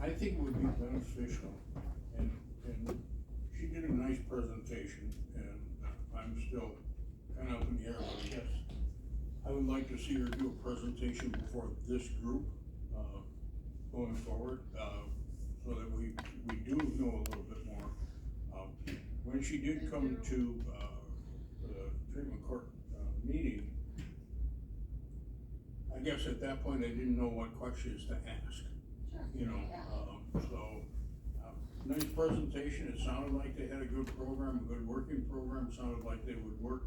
I think it would be beneficial, and she did a nice presentation, and I'm still kinda up in the air, but yes, I would like to see her do a presentation before this group, going forward, so that we do know a little bit more. When she did come to, the treatment court, meeting, I guess at that point I didn't know what questions to ask, you know, nice presentation, it sounded like they had a good program, a good working program, sounded like they would work,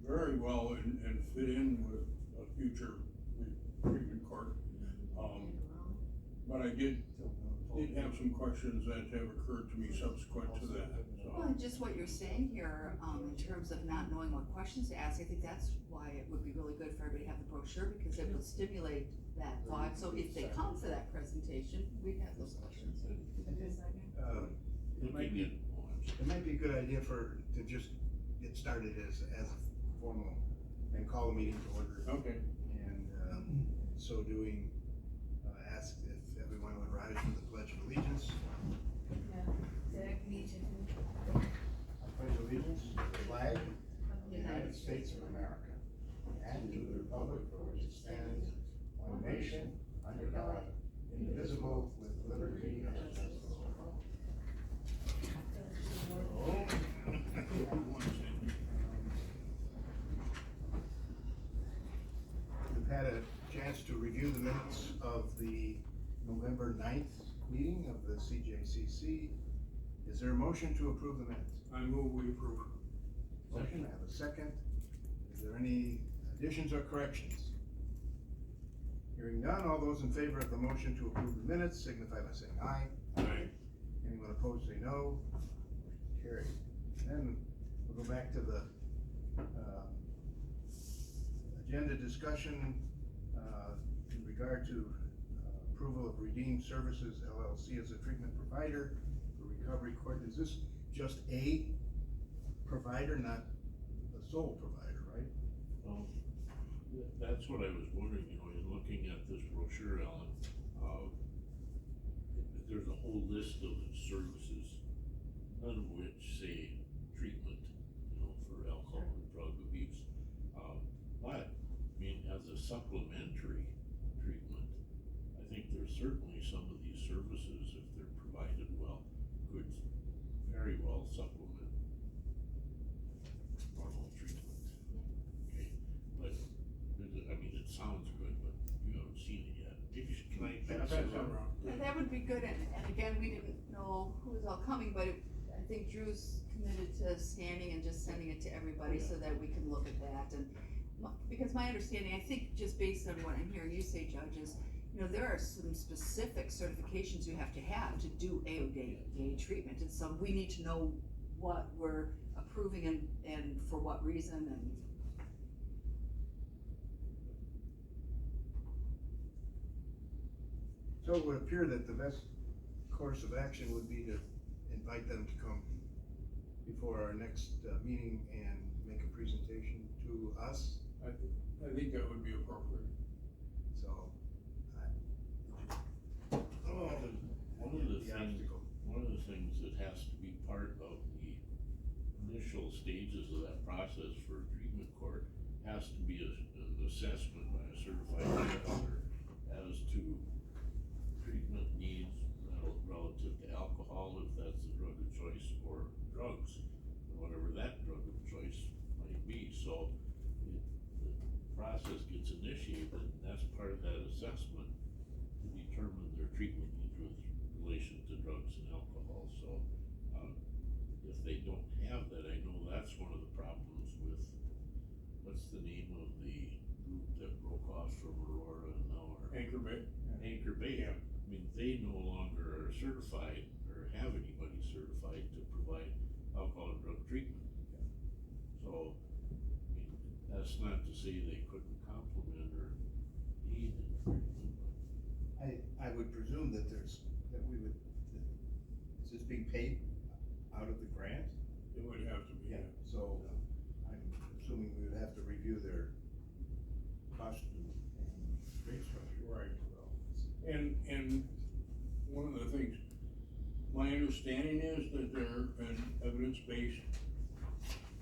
very well and fit in with a future treatment court. But I did have some questions that have occurred to me subsequent to that, so. Well, and just what you're saying here, in terms of not knowing what questions to ask, I think that's why it would be really good for everybody to have the brochure, because it will stimulate that thought, so if they come for that presentation, we'd have those questions. It might be a good idea to just get started as a formal, and call the meeting to order. Okay. And, so doing, ask if everyone would rise for the Pledge of Allegiance. I pledge allegiance to the flag of the United States of America, and to the republic for which it stands, one nation, under God, indivisible, with liberty and justice for all. We've had a chance to review the minutes of the November 9th meeting of the CJCC. Is there a motion to approve the minutes? I move we approve. Motion, I have a second. Is there any additions or corrections? Hearing none, all those in favor of the motion to approve the minutes signify by saying aye. Aye. Anyone opposed, say no. Motion carried. Then we'll go back to the agenda discussion in regard to approval of Redeemed Services LLC as a treatment provider for recovery court. Is this just a provider, not the sole provider, right? Well, that's what I was wondering, you know, in looking at this brochure, Alan, there's a whole list of services, none of which say treatment, you know, for alcohol and drug abuse. But, I mean, as a supplementary treatment, I think there's certainly some of these services, if they're provided well, could very well supplement normal treatment. Okay, but, I mean, it sounds good, but you haven't seen it yet. Maybe, can I pass it around? And that would be good, and again, we didn't know who was all coming, but I think Drew's committed to scanning and just sending it to everybody so that we can look at that, and because my understanding, I think just based on what I'm hearing you say, Judge, is, you know, there are some specific certifications you have to do AODA treatment, and so we need to know what we're approving and for what reason, and So it would appear that the best course of action would be to invite them to come before our next meeting and make a presentation to us. I think that would be appropriate. So, One of the things that has to be part of the initial stages of that process for a treatment court has to be an assessment by a certified doctor as to treatment needs relative to alcohol, if that's the drug of choice, or drugs, whatever that drug of choice might be. So the process gets initiated, and that's part of that assessment to determine their treatment needs with relation to drugs and alcohol. So if they don't have that, I know that's one of the problems with, what's the name of the group that broke off from Aurora and now are Anchor Bay. Anchor Bay. Yeah. I mean, they no longer are certified or have anybody certified to provide alcohol and drug treatment. So, I mean, that's not to say they couldn't complement or need treatment. I would presume that is this being paid out of the grant? It would have to be. So, I'm assuming we would have to review their cost and rate structure. Right. Well, And one of the things, my understanding is that they're an evidence-based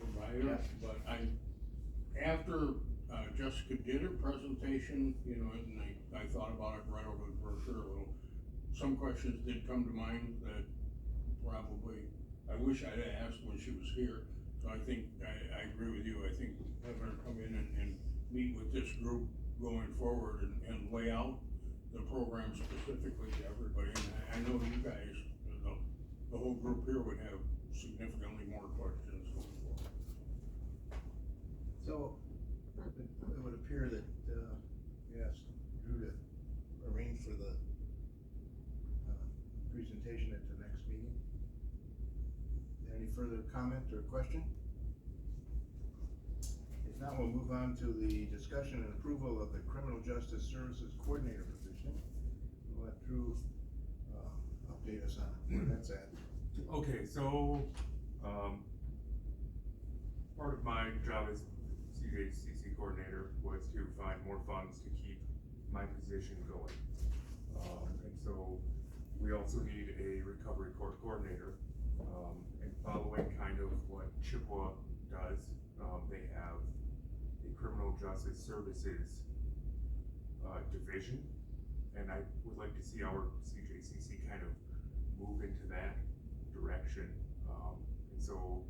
provider, but after Jessica did her presentation, you know, and I thought about it, read over the brochure a little, some questions did come to mind that probably, I wish I'd asked when she was here. So I think, I agree with you, I think having her come in and meet with this group going forward and lay out the program specifically to everybody. And I know you guys, the whole group here would have significantly more questions going forward. So, it would appear that, we asked Drew to arrange for the, presentation at the next meeting. Any further comment or question? If not, we'll move on to the discussion and approval of the Criminal Justice Services Coordinator position. We'll let Drew, update us on where that's at. Okay, so, part of my job as CJCC coordinator was to find more funds to keep my position going. And so, we also need a recovery court coordinator, and following kind of what Chippewa does, they have a criminal justice services, division, and I would like to see our CJCC kind of move into that direction. And so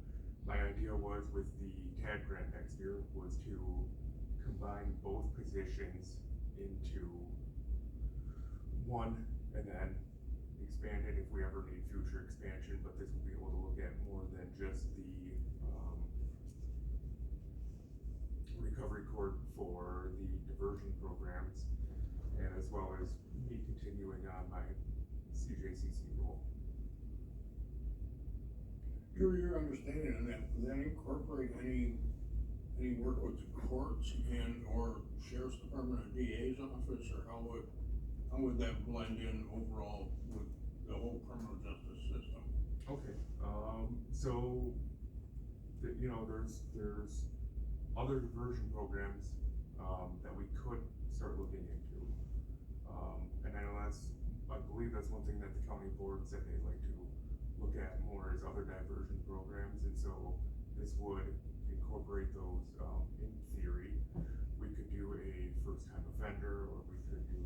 my idea was with the TAD grant next year was to combine both positions into one and then expand it if we ever need future expansion, but this will be able to look at more than just the recovery court for the diversion programs, and as well as me continuing on my CJCC role. Your understanding on that, would that incorporate any work with the courts and or sheriff's department or DA's office, or how would that blend in overall with the whole criminal justice system? Okay, so, you know, there's other diversion programs, that we could start looking into. And I know I believe that's one thing that the county board said they'd like to look at more is other diversion programs, and so this would incorporate those, in theory. We could do a first-time offender, or we could do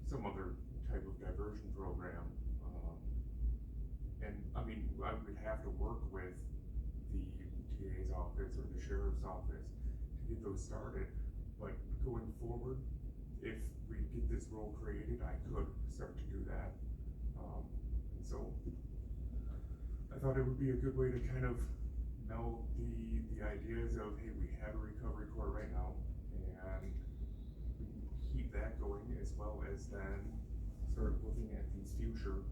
some other type of diversion program. And I mean, I would have to work with the TA's office or the sheriff's office to get those started, but going forward, if we get this role created, I could start to do that. And so I thought it would be a good way to kind of meld the ideas of, hey, we have a recovery court right now, and we can keep that going, as well as then start looking at these future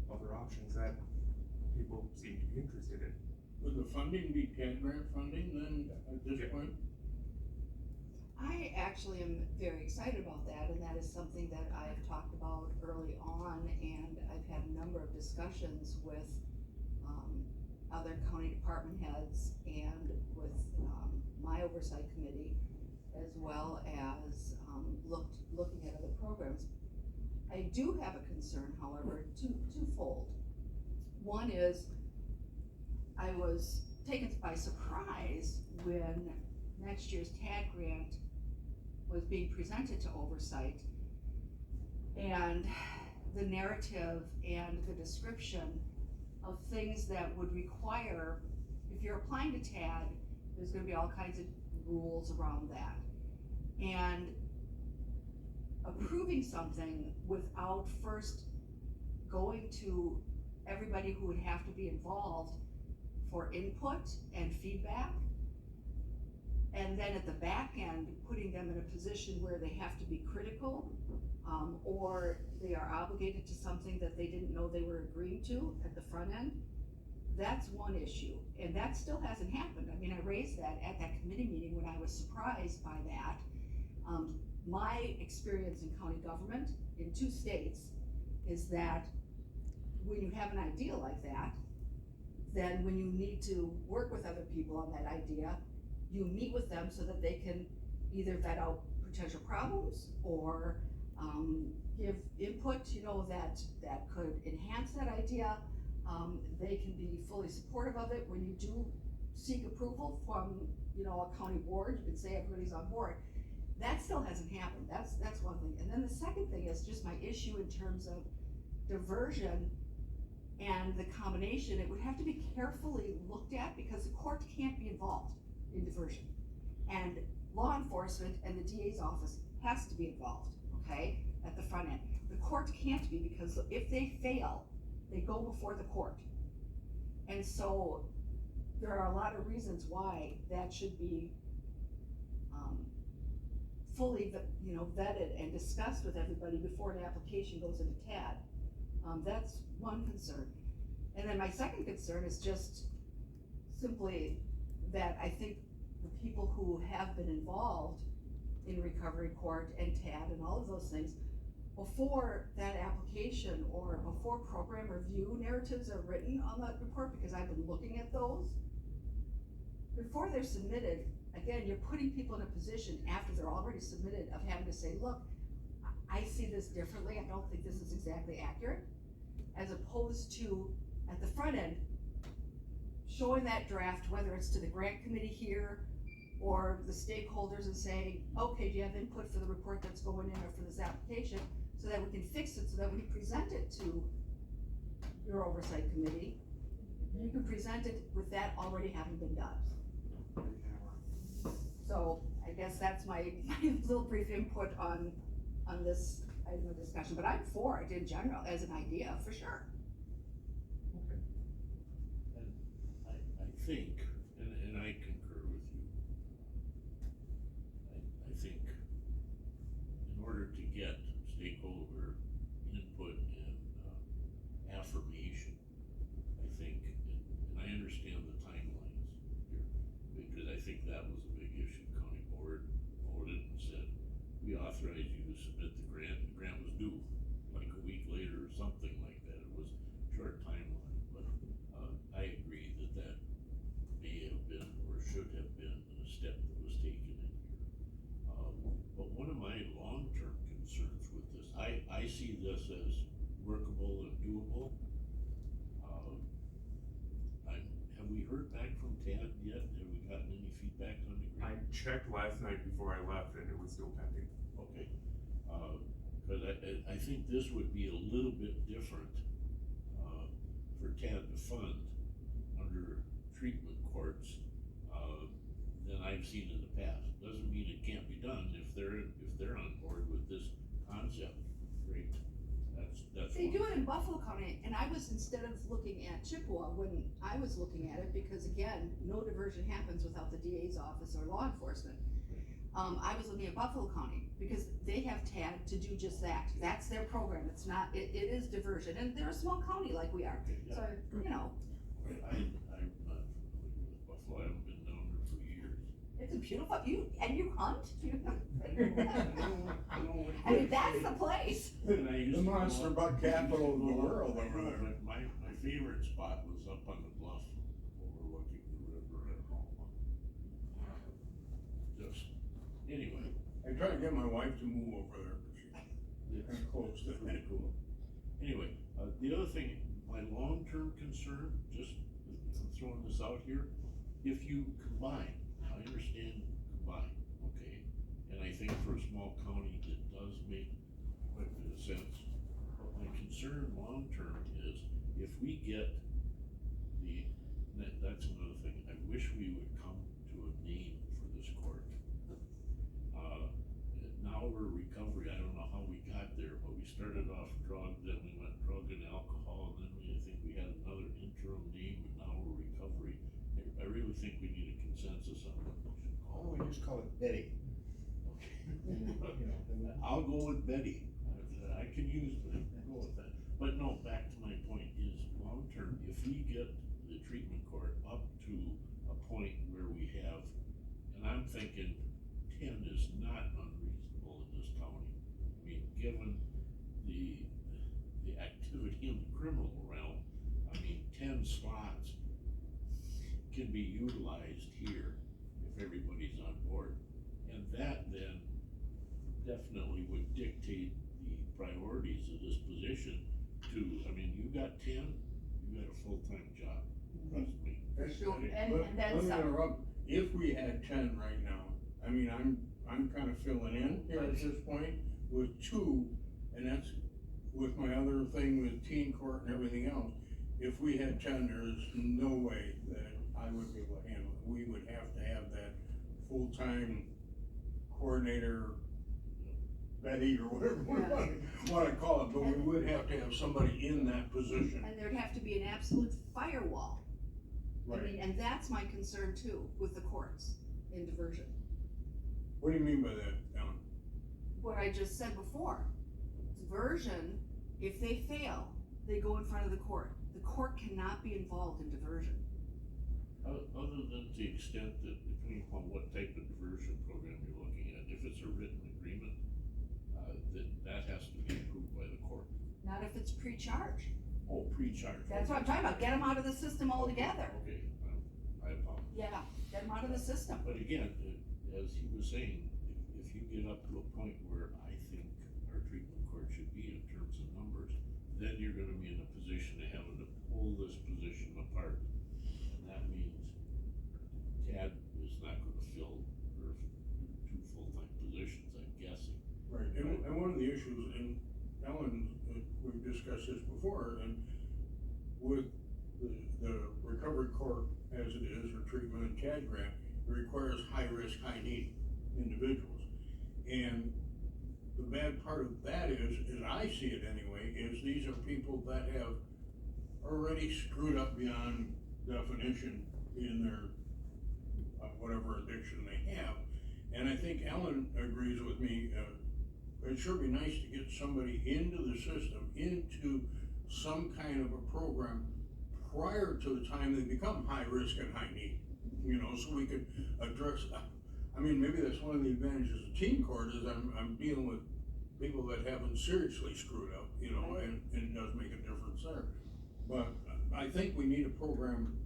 other options that people seem to be interested in. Would the funding be TAD grant funding then at this point? I actually am very excited about that, and that is something that I've talked about early on, and I've had a number of discussions with other county department heads and with my oversight committee, as well as looking at other programs. I do have a concern, however, twofold. One is, I was taken by surprise when next year's TAD grant was being presented to oversight, and the narrative and the description of things that would require, if you're applying to TAD, there's gonna be all kinds of rules around that. And approving something without first going to everybody who would have to be involved for input and feedback, and then at the back end, putting them in a position where they have to be critical, or they are obligated to something that they didn't know they were agreeing to at the front end, that's one issue, and that still hasn't happened. I mean, I raised that at that committee meeting when I was surprised by that. My experience in county government in 2 states is that when you have an idea like that, then when you need to work with other people on that idea, you meet with them so that they can either vet out potential problems or, give input, that could enhance that idea. They can be fully supportive of it. When you do seek approval from, a county board, you can say everybody's on board. That still hasn't happened. That's one thing. And then the second thing is just my issue in terms of diversion and the combination. It would have to be carefully looked at because the court can't be involved in diversion. And law enforcement and the DA's office has to be involved, okay, at the front end. The court can't be, because if they fail, they go before the court. And so there are a lot of reasons why that should be fully, vetted and discussed with everybody before an application goes into TAD. That's one concern. And then my second concern is just simply that I think the people who have been involved in recovery court and TAD and all of those things, before that application or before program review narratives are written on that report, because I've been looking at those, before they're submitted, again, you're putting people in a position after they're already submitted of having to say, look, I see this differently, I don't think this is exactly accurate, as opposed to, at the front end, showing that draft, whether it's to the grant committee here or the stakeholders, and saying, okay, do you have input for the report that's going in or for this application, so that we can fix it, so that when you present it to your oversight committee, you can present it with that already having been done. So I guess that's my little brief input on this item of discussion, but I'm for it in general as an idea, for sure. And I think, and I concur with you, I think in order to get stakeholder input and affirmation, I think, and I understand the timelines here, because I think that was a big issue. County board voted and said, we authorize you to submit the grant. The grant was due like a week later or something like that. It was short timeline, but I agree that may have been or should have been a step that was taken in here. But one of my long-term concerns with this, I see this as workable and doable. Have we heard back from TAD yet? Have we gotten any feedback on the I grant? checked last night before I left and it was still pending. Okay, cause I think this would be a little bit different, for TAD to fund under treatment courts, than I've seen in the past. Doesn't mean it can't be done if they're on board with this concept, great, that's. They one. do it in Buffalo County, and I was, instead of looking at Chippewa, when I was looking at it, because again, no diversion happens without the DA's office or law enforcement. I was looking at Buffalo County, because they have TAD to do just that. That's their program. It's not, it is diversion, and they're a small county like we are, so, I'm not familiar with Buffalo, I haven't been down there for years. it's a beautiful, you hunt? I mean, that's the place. And I used The to go monster up- buck capital of the world over there. But my favorite spot was up on the bluff overlooking the river at home. Just, anyway. I tried to get my wife to move over there, but she's kinda close to Pretty it. cool. Anyway, the other thing, my long-term concern, just I'm throwing this out here, if you combine, I understand combine, okay? And I think for a small county, it does make quite a bit of sense. But my concern long-term is if we get that's another thing, I wish we would come to a name for this court. Now we're recovery, I don't know how we got there, but we started off drug, then we went drug and alcohol, and then I think we had another interim name, and now we're recovery. I really think we need a consensus on what we should Why call don't it. we just call it Betty? I'll go with Betty, I can use, go with that, but no, back to my point is, long-term, if we get the treatment court up to a point where we have, and I'm thinking 10 is not unreasonable in this county. I mean, given the activity in the criminal realm, I mean, 10 slots can be utilized here if everybody position to, I mean, you got 10, you got a full-time job, trust me. Sure, and Let then me some. interrupt. If we had 10 right now, I mean, I'm kind of filling in here at this point with 2, and that's with my other thing with teen court and everything else. If we had 10, there's no way that I would be able to handle it. We would have to have that full-time coordinator, Betty, or whatever we wanna call it, but we would have to have somebody in that position. And there'd have to be an absolute firewall. I mean, and that's my concern too, with the courts in diversion. What do you mean by that, Alan? What I just said before, diversion, if they fail, they go in front of the court. The court cannot be involved in diversion. Other than to the extent that, depending upon what type of diversion program you're looking at, if it's a written agreement, that has to be approved by the court. Not if it's pre-charge. Oh, pre-charge. That's what I'm talking about, get them out of the system altogether. Okay, I apologize. Yeah, get them out of the system. But again, as he was saying, if you get up to a point where I think our treatment court should be in terms of numbers, then you're gonna be in a position of having to pull this position apart. And that means Tad is not gonna fill her 2 full-time positions, I'm guessing. Right, and one of the issues, and Ellen, we've discussed this before, and with the recovery court as it is, or treatment and CAD grant, it requires high-risk, high-need individuals. And the bad part of that is I see it anyway, is these are people that have already screwed up beyond definition in their, whatever addiction they have. And I think Ellen agrees with me, it'd sure be nice to get somebody into the system, into some kind of a program prior to the time they become high risk and high need, you know, so we could address, I mean, maybe that's one of the advantages of teen court is I'm dealing with people that haven't seriously screwed up, you know, and it does make a difference there. But I think we need a program,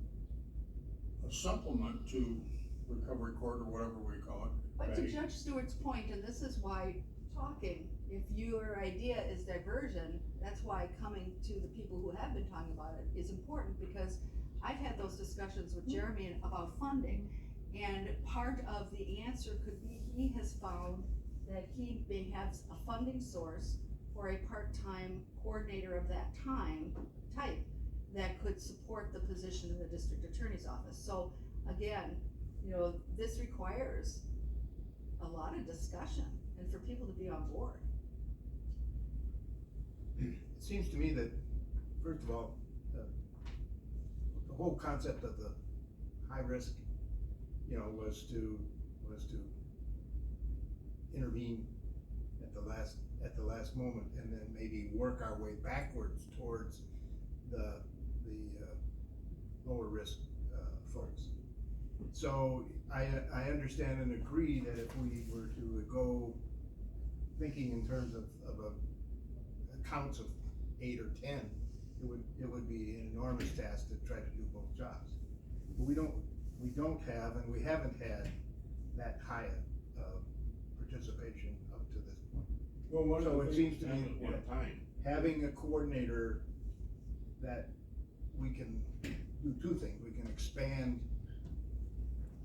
a supplement to recovery court or whatever we call it. But to Judge Stewart's point, and this is why talking, if your idea is diversion, that's why coming to the people who have been talking about it is important, because I've had those discussions with Jeremy about funding, and part of the answer could be, he has found that he may have a funding source for a part-time coordinator of that type that could support the position in the district attorney's office. So again, you know, this requires a lot of discussion and for people to be on board. It seems to me that, first of all, the whole concept of the high risk, you know, was to intervene at the last moment, and then maybe work our way backwards towards the lower risk folks. So I understand and agree that if we were to go thinking in terms of counts of 8 or 10, it would be an enormous task to try to do both jobs. But we don't have, and we haven't had that high participation up to this point. Well, So it seems to me At one time. having a coordinator that we can do 2 things. We can expand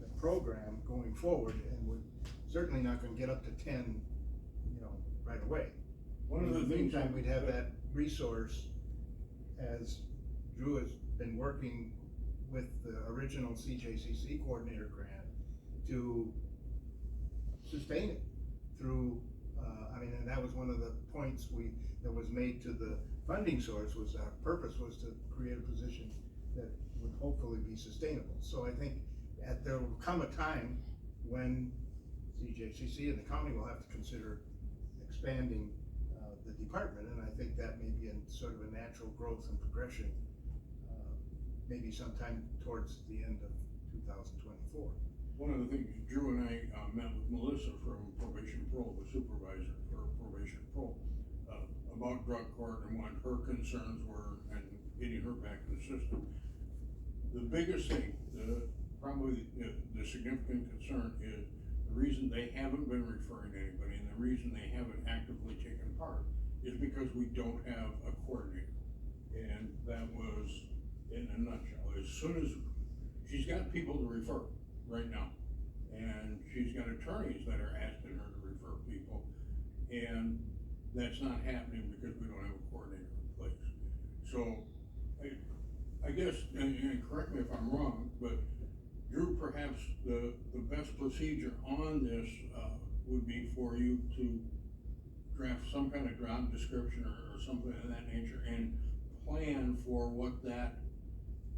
the program going forward, and we're certainly not gonna get up to 10, you know, right away. One of In the the things meantime, we'd have that resource, as Drew has been working with the original CJCC coordinator grant to sustain it through, and that was one of the points that was made to the funding source, was our purpose was to create a position that would hopefully be sustainable. So I think there will come a time when CJCC and the county will have to consider expanding the department, and I think that may be in sort of a natural growth and progression, maybe sometime towards the end of 2024. One of the things, Drew and I met with Melissa from probation parole, the supervisor for probation parole, about drug court and what her concerns were and getting her back in the system. The biggest thing, probably the significant concern is the reason they haven't been referring to anybody, and the reason they haven't actively taken part is because we don't have a coordinator. And that was in a nutshell. As soon as, she's got people to refer right now. And she's got attorneys that are asking her to refer people. And that's not happening because we don't have a coordinator in place. So, I guess, and correct me if I'm wrong, but Drew, perhaps the best procedure on this, would be for you to draft some kind of job description or something of that nature and plan for what that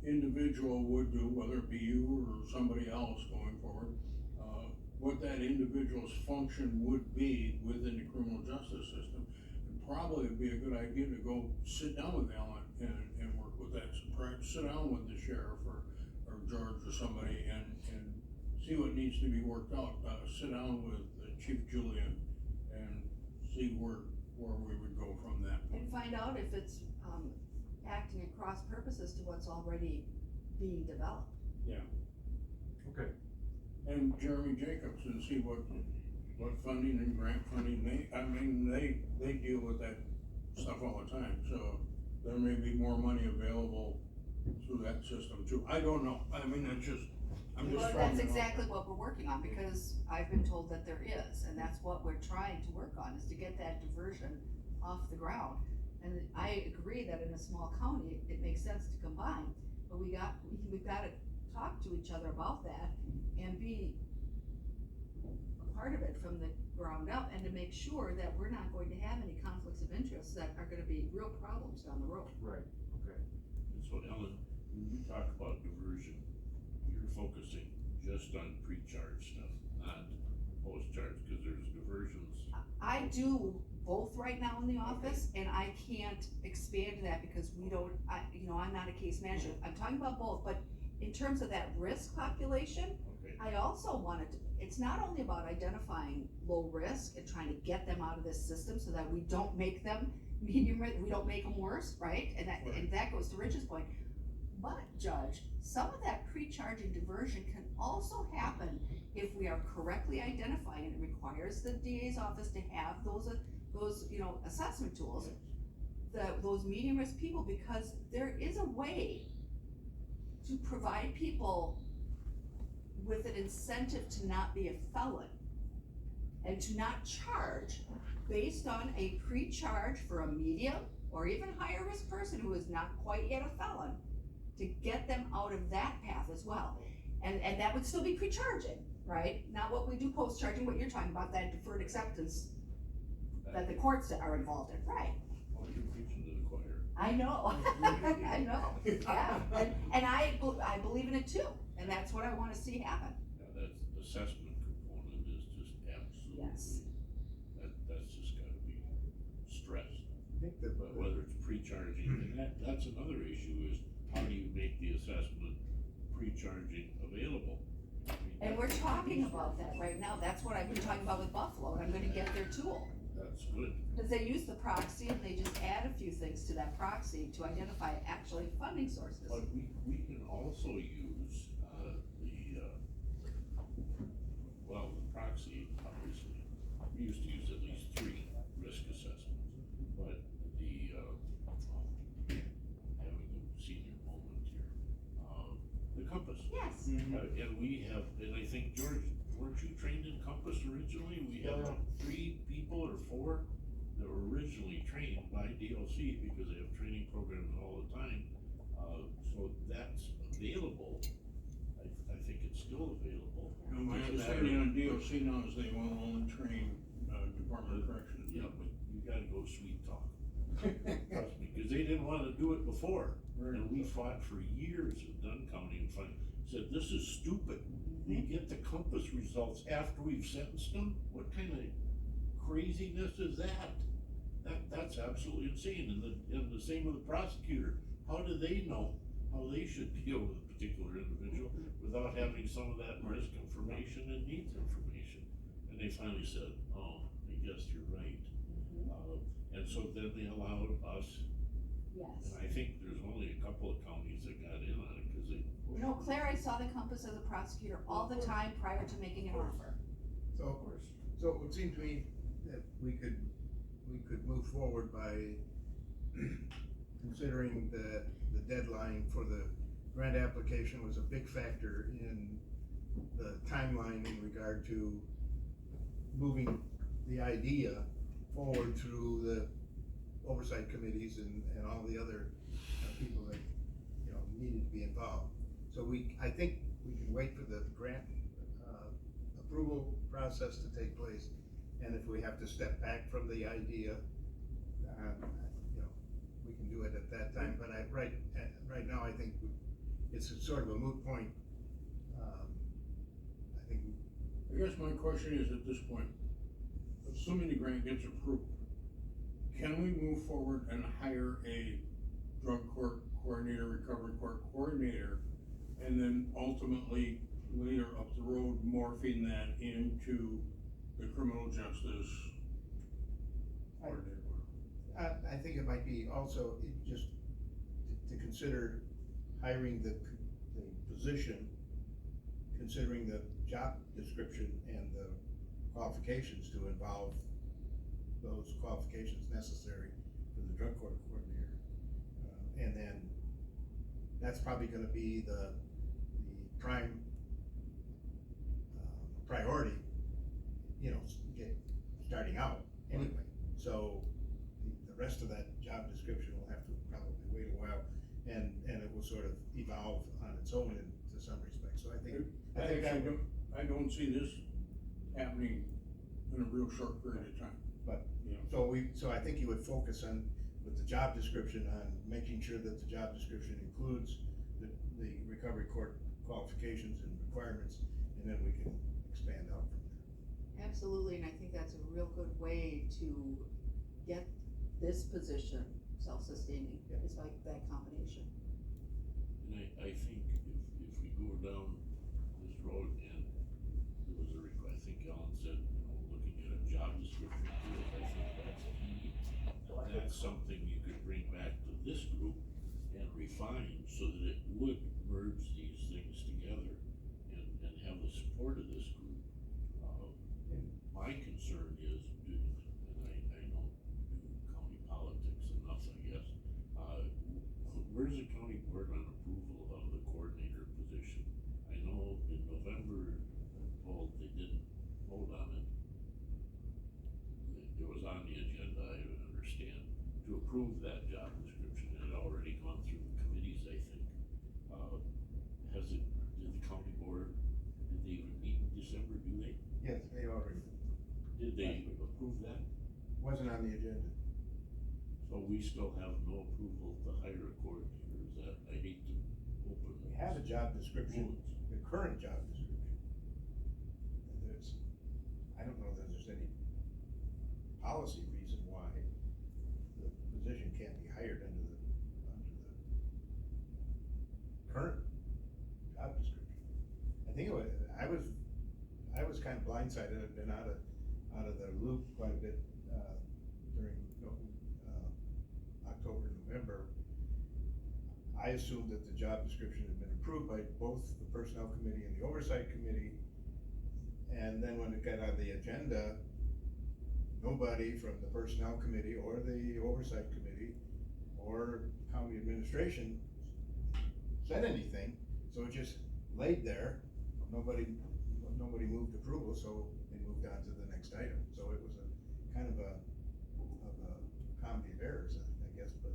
individual would do, whether it be you or somebody else going forward, what that individual's function would be within the criminal justice system. And probably it'd be a good idea to go sit down with Alan and work with that. So perhaps sit down with the sheriff or George or somebody and see what needs to be worked out. Sit down with Chief Julian and see where we would go from that point. And find out if it's, acting at cross purposes to what's already being developed. Yeah. Okay. And Jeremy Jacobs and see what funding and grant funding they deal with that stuff all the time, so there may be more money available through that system too. I don't know, I mean, I'm just Well, throwing that's it out. exactly what we're working on, because I've been told that there is, and that's what we're trying to work on, is to get that diversion off the ground. And I agree that in a small county, it makes sense to combine, but we've gotta talk to each other about that and be a part of it from the ground up, and to make sure that we're not going to have any conflicts of interest that are gonna be real problems down the road. Right, okay. And so Ellen, when you talk about diversion, you're focusing just on pre-charge stuff, not post-charge, cause there's diversions. I do both right now in the office, and I can't expand that because I'm not a case manager. I'm talking about both, but in terms of that risk population, Okay. I also wanted to, it's not only about identifying low risk and trying to get them out of this system so that we don't make them medium risk, we don't make them worse, right? And that goes to Rich's point. But Judge, some of that pre-charging diversion can also happen if we are correctly identifying, and it requires the DA's office to have those assessment tools, those medium risk people, because there is a way to provide people with an incentive to not be a felon and to not charge based on a pre-charge for a medium or even higher risk person who is not quite yet a felon, to get them out of that path as well. And that would still be pre-charging, right? Not what we do post-charging, what you're talking about, that deferred acceptance that the courts are involved in, right? Oh, you're preaching to the choir. I know, I know, yeah, and I believe in it too, and that's what I wanna see happen. Yeah, that assessment component is just absolutely. Yes. That's just gotta be stressed. I think that, But whether it's pre-charging, and that's another issue, is how do you make the assessment pre-charging available? I mean, And we're that's- talking about that right now, that's what I've been talking about with Buffalo, and I'm gonna get their tool. That's good. Cause they use the proxy and they just add a few things to that proxy to identify actually funding sources. But we can also use, the proxy, obviously, we used to use at least 3 risk assessments, but having a senior moment here, the Compass. Yes. And we have, and I think, George, weren't you trained in Compass originally? We have 3 people or 4 that were originally trained by DLC because they have training programs all the time. So that's available. I think it's still available. My It's a matter understanding of- on DOC now is they will only train, Department of Corrections. Yeah, but you gotta go sweet talk, trust me, cause they didn't wanna do it before. And we fought for years in Dunn County and said, this is stupid. We get the Compass results after we've sentenced them? What kind of craziness is that? That's absolutely insane. And the same with the prosecutor. How do they know how they should deal with a particular individual without having some of that risk information and needs information? And they finally said, oh, I guess you're right. And so then they allowed us, Yes. and I think there's only a couple of counties that got in on it, cause they. Claire, I saw the Compass as a prosecutor all the time prior to making an offer. so it would seem to me that we could we could move forward by considering that the deadline for the grant application was a big factor in the timeline in regard to moving the idea forward through the oversight committees and all the other people that, you know, needed to be involved. So I think we can wait for the grant approval process to take place, and if we have to step back from the idea, you know, we can do it at that time. But right now, I think it's a sort of a moot point. I think. I guess my question is, at this point, assuming the grant gets approved, can we move forward and hire a drug court coordinator, recovery court coordinator, and then ultimately later up the road morphing that into the criminal justice coordinator? I think it might be also just to consider hiring the position, considering the job description and the qualifications to involve those qualifications necessary for the drug court coordinator. And then that's probably gonna be the prime priority, you know, starting out anyway. So the rest of that job description will have to probably wait a while, and it will sort of evolve on its own to some respect. So I think I don't see this happening in a real short period of time. But, you know, so I think you would focus on, with the job description, on making sure that the job description includes the recovery court qualifications and requirements, and then we can expand out from there. Absolutely, and I think that's a real good way to get this position self-sustaining, is like that combination. And I think if we go down this road, and there was a request, I think Ellen said, you know, looking at a job description too, I think that's key. That's something you could bring back to this group and refine so that it would merge these things together and have the support of this group. My concern is, and I don't do county politics enough, I guess, where's the county board on approval of the coordinator position? I know in November, well, they didn't vote on it. It was on the agenda, I understand, to approve that job description. It had already gone through the committees, I think. Did the county board, did they even meet in December, do they? Yes, they already. Did they approve that? Wasn't on the agenda. So we still have no approval to hire a coordinator, is that, I hate to open. We have a job description, wounds. the current job description. I don't know that there's any policy reason why the position can't be hired under the current job description. I think I was kind of blindsided. I've been out of the loop quite a bit, during October, November. I assumed that the job description had been approved by both the personnel committee and the oversight committee. And then when it got on the agenda, nobody from the personnel committee or the oversight committee or county administration said anything. So it just laid there. Nobody moved approval, so they moved on to the next item. So it was a kind of a comedy of errors, I guess, but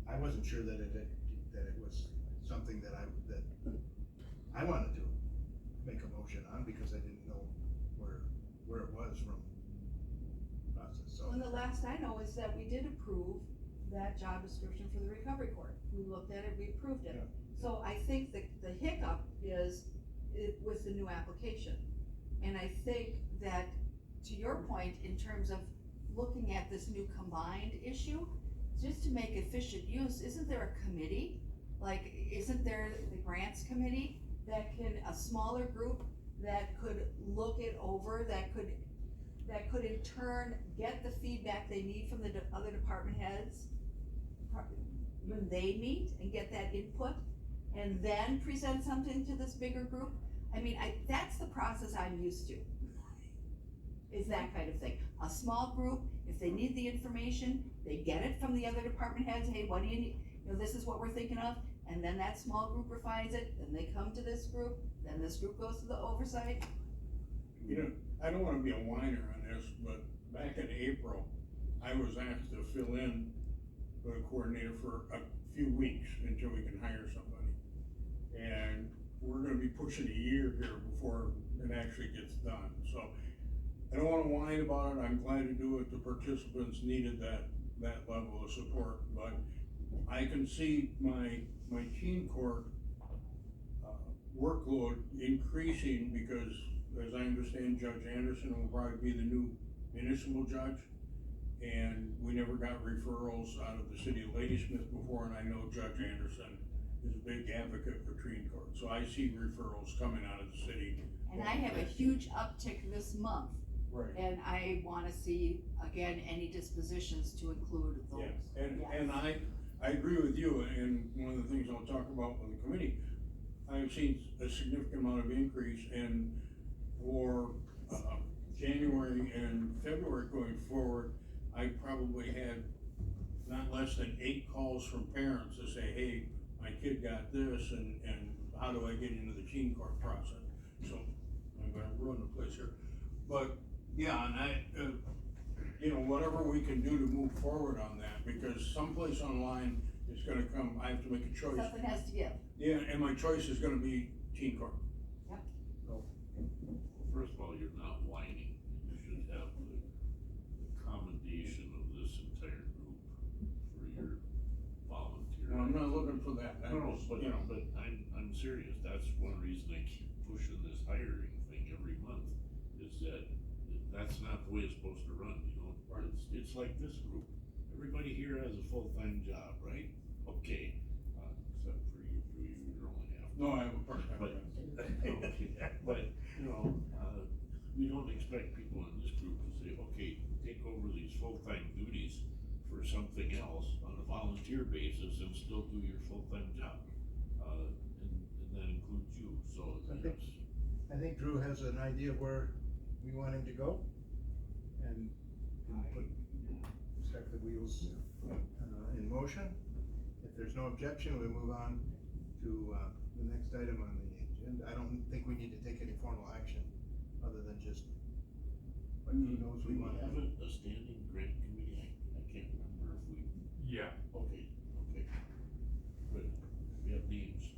I wasn't sure that it was something that I wanted to make a motion on, because I didn't know where it was from the process. So. And the last I know is that we did approve that job description for the recovery court. We looked at it, we approved it. Yeah. So I think the hiccup is with the new application. And I think that, to your point, in terms of looking at this new combined issue, just to make efficient use, isn't there a committee? Like, isn't there the grants committee that a smaller group that could look it over, that could in turn get the feedback they need from the other department heads when they meet and get that input, and then present something to this bigger group? I mean, that's the process I'm used to. is that kind of thing. A small group, if they need the information, they get it from the other department heads, hey, what do you need? You know, this is what we're thinking of, and then that small group refines it, then they come to this group, then this group goes to the oversight. You know, I don't wanna be a whiner on this, but back in April, I was asked to fill in for the coordinator for a few weeks until we can hire somebody. And we're gonna be pushing a year here before it actually gets done, so I don't wanna whine about it, I'm glad to do it, the participants needed that level of support, but I can see my teen court workload increasing because, as I understand, Judge Anderson will probably be the new municipal judge. And we never got referrals out of the city of Ladysmith before, and I know Judge Anderson is a big advocate for teen court, so I see referrals coming out of the city. And I have a huge uptick this month, Right. and I wanna see, again, any dispositions to include those. Yeah, and Yes. I agree with you, and one of the things I'll talk about with the committee, I've seen a significant amount of increase, and for, January and February going forward, I probably had not less than 8 calls from parents to say, hey, my kid got this, and how do I get into the teen court process? So, I'm gonna ruin the place here, but, yeah, and I, you know, whatever we can do to move forward on that, because someplace online is gonna come, I have to make a choice. Something has to give. Yeah, and my choice is gonna be teen court. Well, first of all, you're not whining, you should have the commendation of this entire group for your volunteer. No, I'm not looking for that, I No, just, but, you know, but I'm serious, that's one reason I keep pushing this hiring thing every month, is that that's not the way it's supposed to run, you know? Right. It's like this group, everybody here has a full-time job, right? Okay, except for you're only half. no, I have a part-time But, job. but, you know, we don't expect people in this group to say, okay, take over these full-time duties for something else on a volunteer basis and still do your full-time job. And that includes you, so Okay. yes. I think Drew has an idea of where we want him to go, and start the wheels in motion. If there's no objection, we'll move on to the next item on the agenda. I don't think we need to take any formal action, other than just what he knows we Do we want. have a standing grant committee? I can't remember if we, Yeah, okay, good, we have names.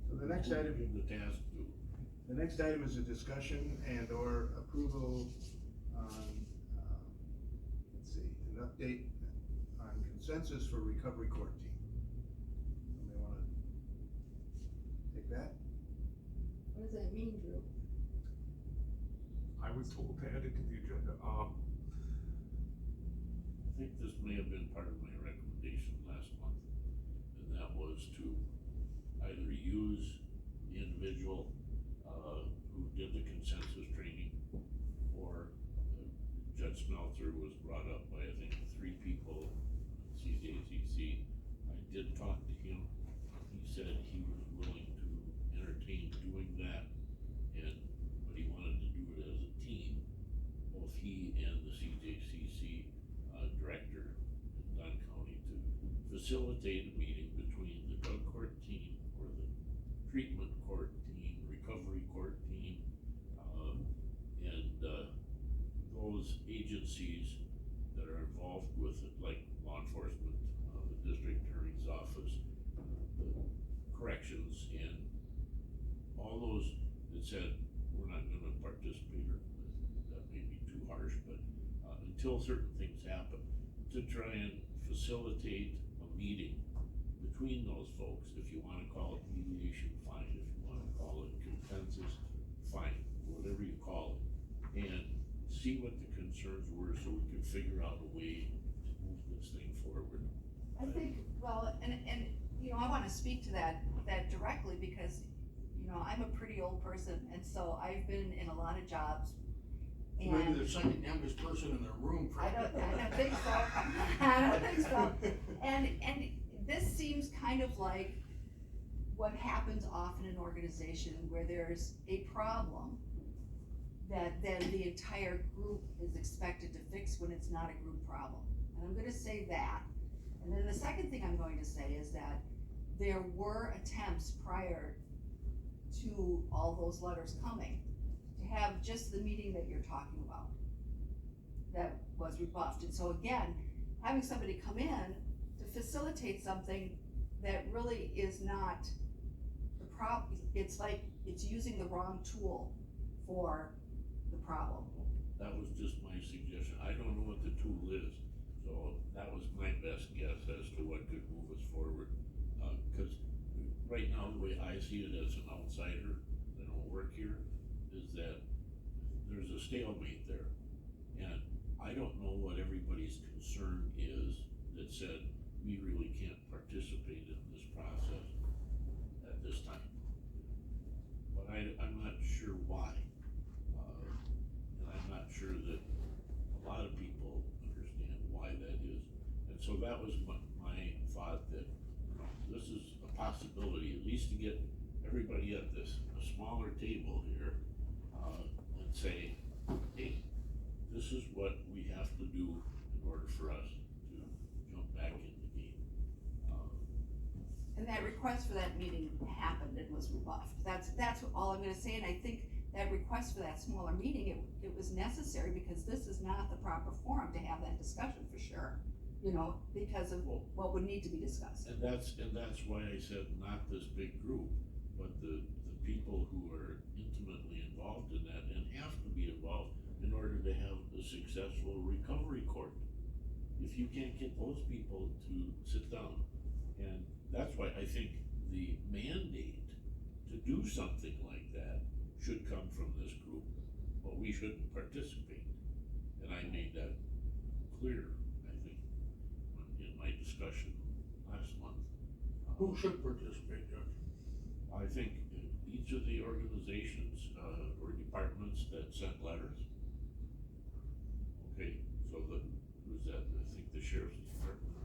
So the next item. Give the task to. The next item is a discussion and or approval on, let's see, an update on consensus for recovery court team. Somebody wanna take that? What does that mean, Drew? I was told to add it to the agenda, I think this may have been part of my recommendation last month, and that was to either use the individual, who did the consensus training, or Judge Smeltzer was brought up by, I think, 3 people, CJCC. I did talk to him, he said he was willing to entertain doing that, but he wanted to do it as a team, both he and the CJCC director in Dunn County, to facilitate a meeting between the drug court team or the treatment court team, recovery court team, and those agencies that are involved with it, like law enforcement, the district attorney's office, the corrections, and all those that said, we're not gonna participate, or that may be too harsh, but until certain things happen, to try and facilitate a meeting between those folks. If you wanna call it mediation, fine. If you wanna call it consensus, fine, whatever you call it, and see what the concerns were, so we could figure out a way to move this thing forward. I think, well, and, you know, I wanna speak to that directly, because, you know, I'm a pretty old person, and so I've been in a lot of jobs. Maybe And the second youngest person in the room. I don't think so. I don't think so. And this seems kind of like what happens often in an organization where there's a problem that then the entire group is expected to fix when it's not a group problem. And I'm gonna say that. And then the second thing I'm going to say is that there were attempts prior to all those letters coming to have just the meeting that you're talking about that was rebuffed. And so again, having somebody come in to facilitate something that really is not the problem, it's like, it's using the wrong tool for the problem. That was just my suggestion. I don't know what the tool is, so that was my best guess as to what could move us forward. Cause right now, the way I see it as an outsider that don't work here, is that there's a stalemate there. And I don't know what everybody's concern is that said, we really can't participate in this process at this time. But I'm not sure why. And I'm not sure that a lot of people understand why that is. And so that was my thought, that this is a possibility, at least to get everybody at a smaller table here, and say, hey, this is what we have to do in order for us to jump back in the game. And that request for that meeting happened and was rebuffed. That's all I'm gonna say, and I think that request for that smaller meeting, it was necessary because this is not the proper forum to have that discussion for sure. You know, because of what would need to be discussed. And that's why I said not this big group, but the people who are intimately involved in that and have to be involved in order to have a successful recovery court. If you can't get those people to sit down, and that's why I think the mandate to do something like that should come from this group, but we shouldn't participate. And I made that clear, I think, in my discussion last month. Who should participate, Judge? I think each of the organizations, or departments that sent letters. Okay, so who's that? I think the Sheriff's Department,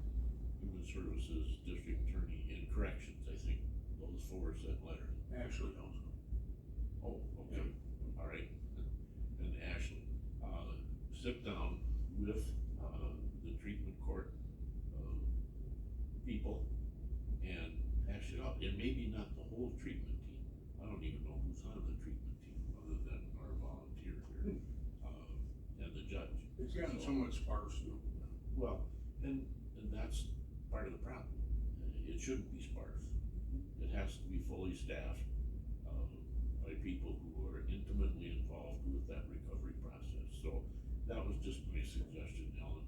Human Services, District Attorney, and Corrections, I think those four sent letters. Ashley also. Oh, okay, all right. And Ashley, sit down with, the treatment court, people and hash it out, and maybe not the whole treatment team. I don't even know who's on the treatment team other than our volunteer here, and the judge. It's gotten somewhat sparse too. Well, and that's part of the problem. It shouldn't be sparse. It has to be fully staffed, by people who are intimately involved with that recovery process. So that was just my suggestion, Ellen.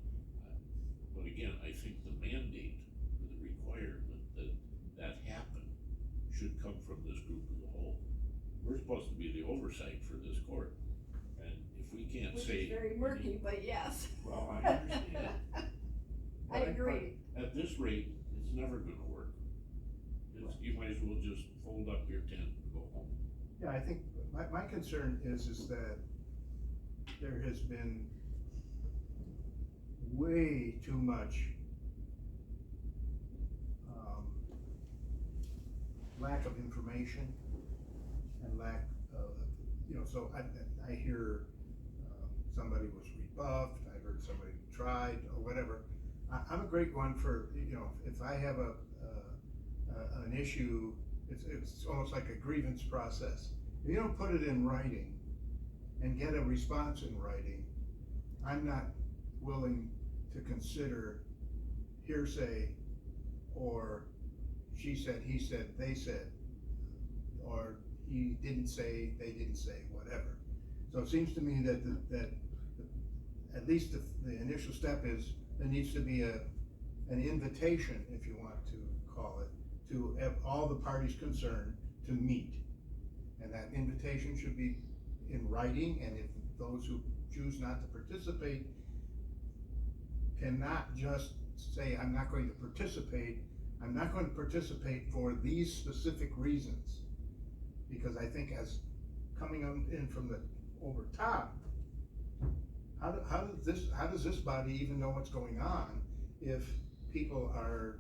But again, I think the mandate, or the requirement that happen should come from this group as a whole. We're supposed to be the oversight for this court, and if we can't Which say. is very murky, but yes. Well, I understand. I agree. At this rate, it's never gonna work. You might as well just fold up your tent and go home. Yeah, I think my concern is that there has been way too much lack of information and lack of, so I hear somebody was rebuffed, I heard somebody tried, or whatever. I'm a great one for, if I have an issue, it's almost like a grievance process. If you don't put it in writing and get a response in writing, I'm not willing to consider hearsay or she said, he said, they said, or he didn't say, they didn't say, whatever. So it seems to me that at least the initial step is there needs to be an invitation, if you want to call it, to have all the parties concerned to meet. And that invitation should be in writing, and if those who choose not to participate cannot just say, I'm not going to participate, I'm not going to participate for these specific reasons. Because I think as coming in from the over top, how does this body even know what's going on if people are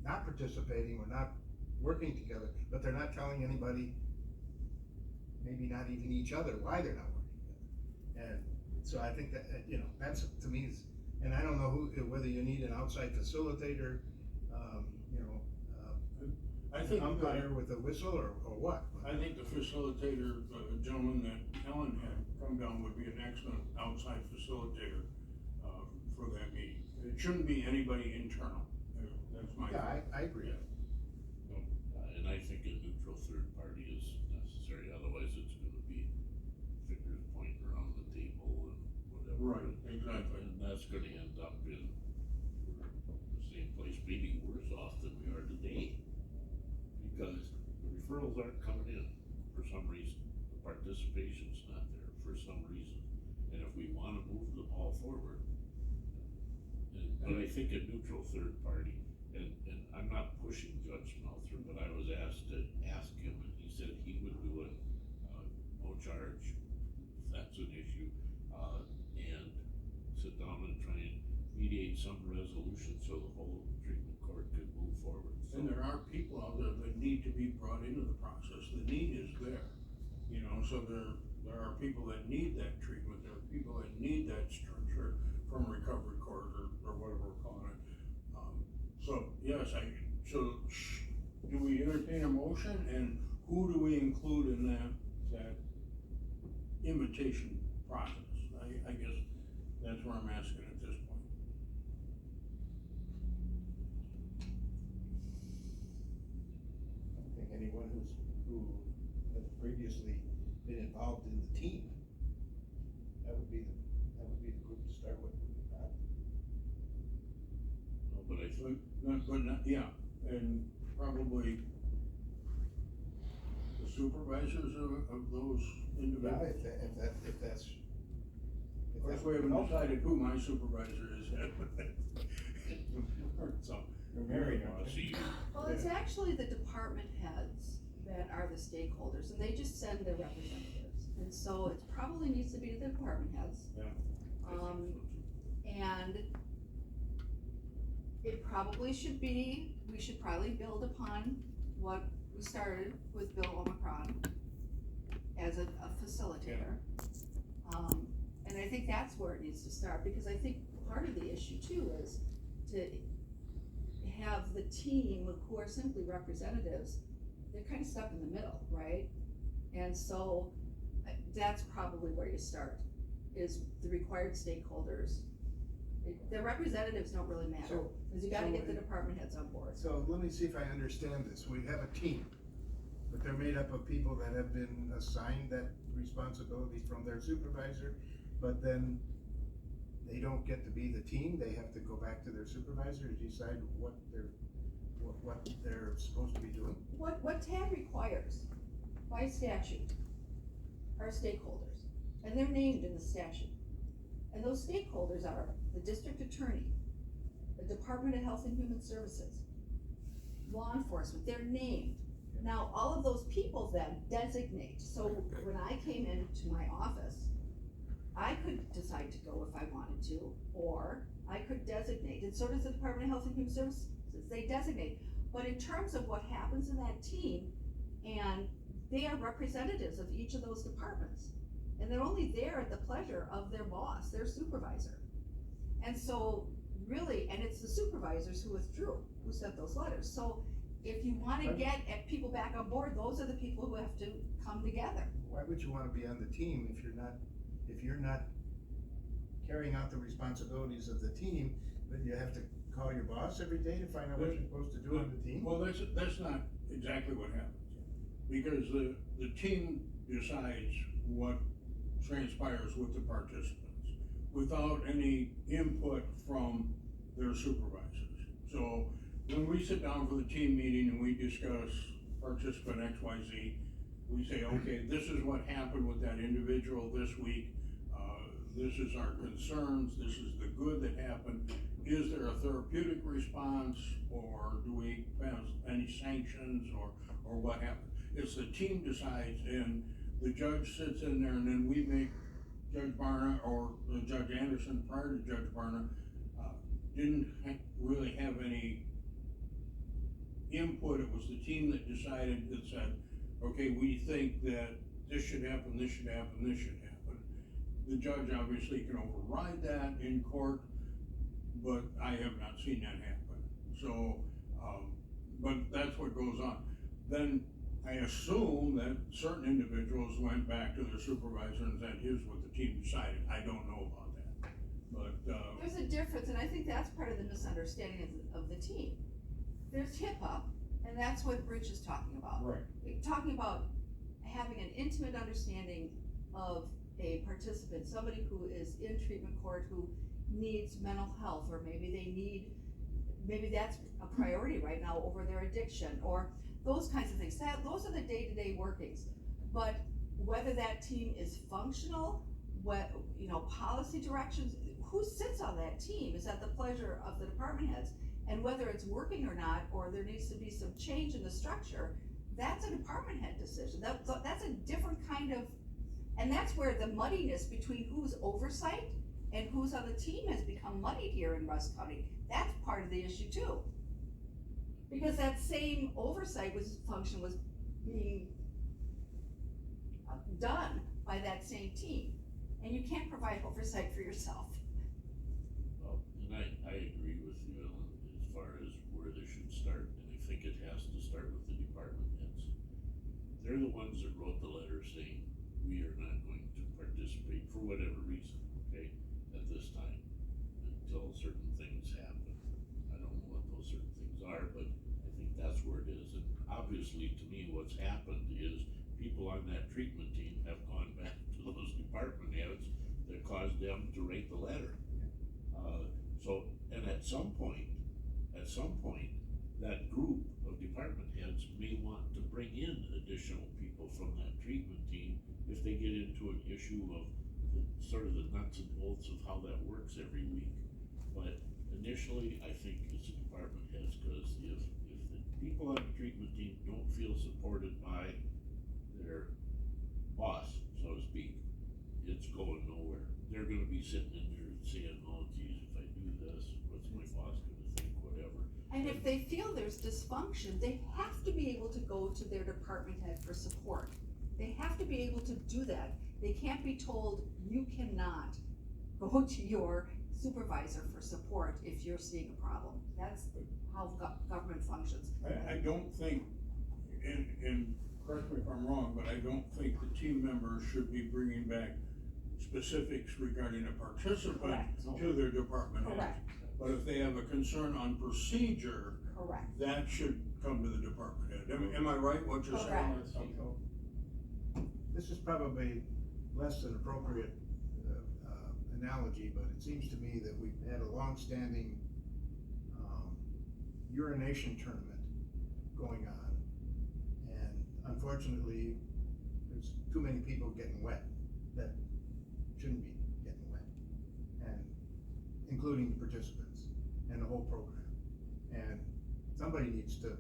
not participating or not working together, but they're not telling anybody maybe not even each other, why they're not working together. And so I think that, that's, to me, is, and I don't know whether you need an outside facilitator, I think, umpire with a whistle or what. I think the facilitator, the gentleman that Ellen had come down would be an excellent outside facilitator, for that meeting. It shouldn't be anybody internal, that's my. Yeah, I agree. And I think a neutral third party is necessary, otherwise it's gonna be fingers pointing around the table and whatever. Right, exactly. And that's gonna end up in the same place, maybe worse off than we are today. Because the referrals aren't coming in for some reason, the participation's not there for some reason. And if we wanna move the ball forward, but I think a neutral third party, and I'm not pushing Judge Smeltzer, but I was asked to ask him, and he said he would do it, no charge, if that's an issue, and sit down and try and mediate some resolution so the whole treatment court could move forward. And there are people out there that need to be brought into the process, the need is there, so there are people that need that treatment, there are people that need that structure from recovery court or whatever we're calling it. So, yes, do we entertain a motion, and who do we include in that invitation process? I guess that's where I'm asking at this point. I think anyone who has previously been involved in the team, that would be the group to start with. No, but I think, Yeah, and probably the supervisors of those individuals. If that's. Of course, we haven't decided who my supervisor is yet. So, You're married, I aren't you? see, Well, it's actually the department heads that are the stakeholders, and they just send their representatives, and so it probably needs to be the department heads. Yeah. And it probably should be, we should probably build upon what we started with Bill Omicron as a facilitator. And I think that's where it needs to start, because I think part of the issue too is to have the team who are simply representatives, they're kind of stuck in the middle, right? And so that's probably where you start, is the required stakeholders. The representatives don't really matter, So- because you gotta so get the department heads on board. So let me see if I understand this. We have a team, but they're made up of people that have been assigned that responsibility from their supervisor, but then they don't get to be the team. They have to go back to their supervisor to decide what they're supposed to be doing. What TAD requires by statute are stakeholders, and they're named in the statute. And those stakeholders are the district attorney, the Department of Health and Human Services, law enforcement, they're named. Now, all of those people then designate, so when I came into my office, I could decide to go if I wanted to, or I could designate, and so does the Department of Health and Human Services, they designate. But in terms of what happens in that team, and they are representatives of each of those departments, and they're only there at the pleasure of their boss, their supervisor. And so, really, and it's the supervisors who withdrew, who sent those letters, so if you wanna get people back on board, those are the people who have to come together. Why would you wanna be on the team if you're not carrying out the responsibilities of the team, but you have to call your boss every day to find out what you're supposed to do on the team? Well, that's not exactly what happens, because the team decides what transpires with the participants without any input from their supervisors. So when we sit down for the team meeting and we discuss participant XYZ, we say, okay, this is what happened with that individual this week. This is our concerns, this is the good that happened. Is there a therapeutic response, or do we have any sanctions, or what happened? It's the team decides, and the judge sits in there, and then we make Judge Barna or Judge Anderson prior to Judge Barna didn't really have any input. It was the team that decided, that said, okay, we think that this should happen, this should happen, this should happen. The judge obviously can override that in court, but I have not seen that happen. So, but that's what goes on. Then I assume that certain individuals went back to their supervisor and said, here's what the team decided. I don't know about that, but, There's a difference, and I think that's part of the misunderstanding of the team. There's HIPAA, and that's what Rich is talking about. right, Talking about having an intimate understanding of a participant, somebody who is in treatment court who needs mental health, or maybe that's a priority right now over their addiction, or those kinds of things. Those are the day-to-day workings. But whether that team is functional, policy directions, who sits on that team is at the pleasure of the department heads. And whether it's working or not, or there needs to be some change in the structure, that's a department head decision. That's a different kind of, and that's where the muddiness between who's oversight and who's on the team has become muddied here in Rusk County. That's part of the issue too. Because that same oversight function was being done by that same team. And you can't provide oversight for yourself. Well, and I agree with you, Ellen, as far as where this should start, and I think it has to start with the department heads. They're the ones that wrote the letter saying, we are not going to participate for whatever reason, okay, at this time, until certain things happen. I don't know what those certain things are, but I think that's where it is, and obviously, to me, what's happened is people on that treatment team have gone back to those department heads that caused them to write the letter. And at some point, that group of department heads may want to bring in additional people from that treatment team if they get into an issue of sort of the nuts and bolts of how that works every week. But initially, I think it's the department heads, because if the people on the treatment team don't feel supported by their boss, so to speak, it's going nowhere. They're gonna be sitting in there saying, oh geez, if I do this, what's my boss gonna think, whatever. And if they feel there's dysfunction, they have to be able to go to their department head for support. They have to be able to do that. They can't be told, you cannot go to your supervisor for support if you're seeing a problem. That's how government functions. I don't think, and correct me if I'm wrong, but I don't think the team members should be bringing back specifics regarding a participant Correct. to their department head. Correct. But if they have a concern on procedure, Correct. that should come to the department head. Am I right what you're saying? Correct. This is probably less than appropriate analogy, but it seems to me that we've had a long-standing urination tournament going on, and unfortunately, there's too many people getting wet that shouldn't be getting wet, and including the participants and the whole program. And somebody needs to,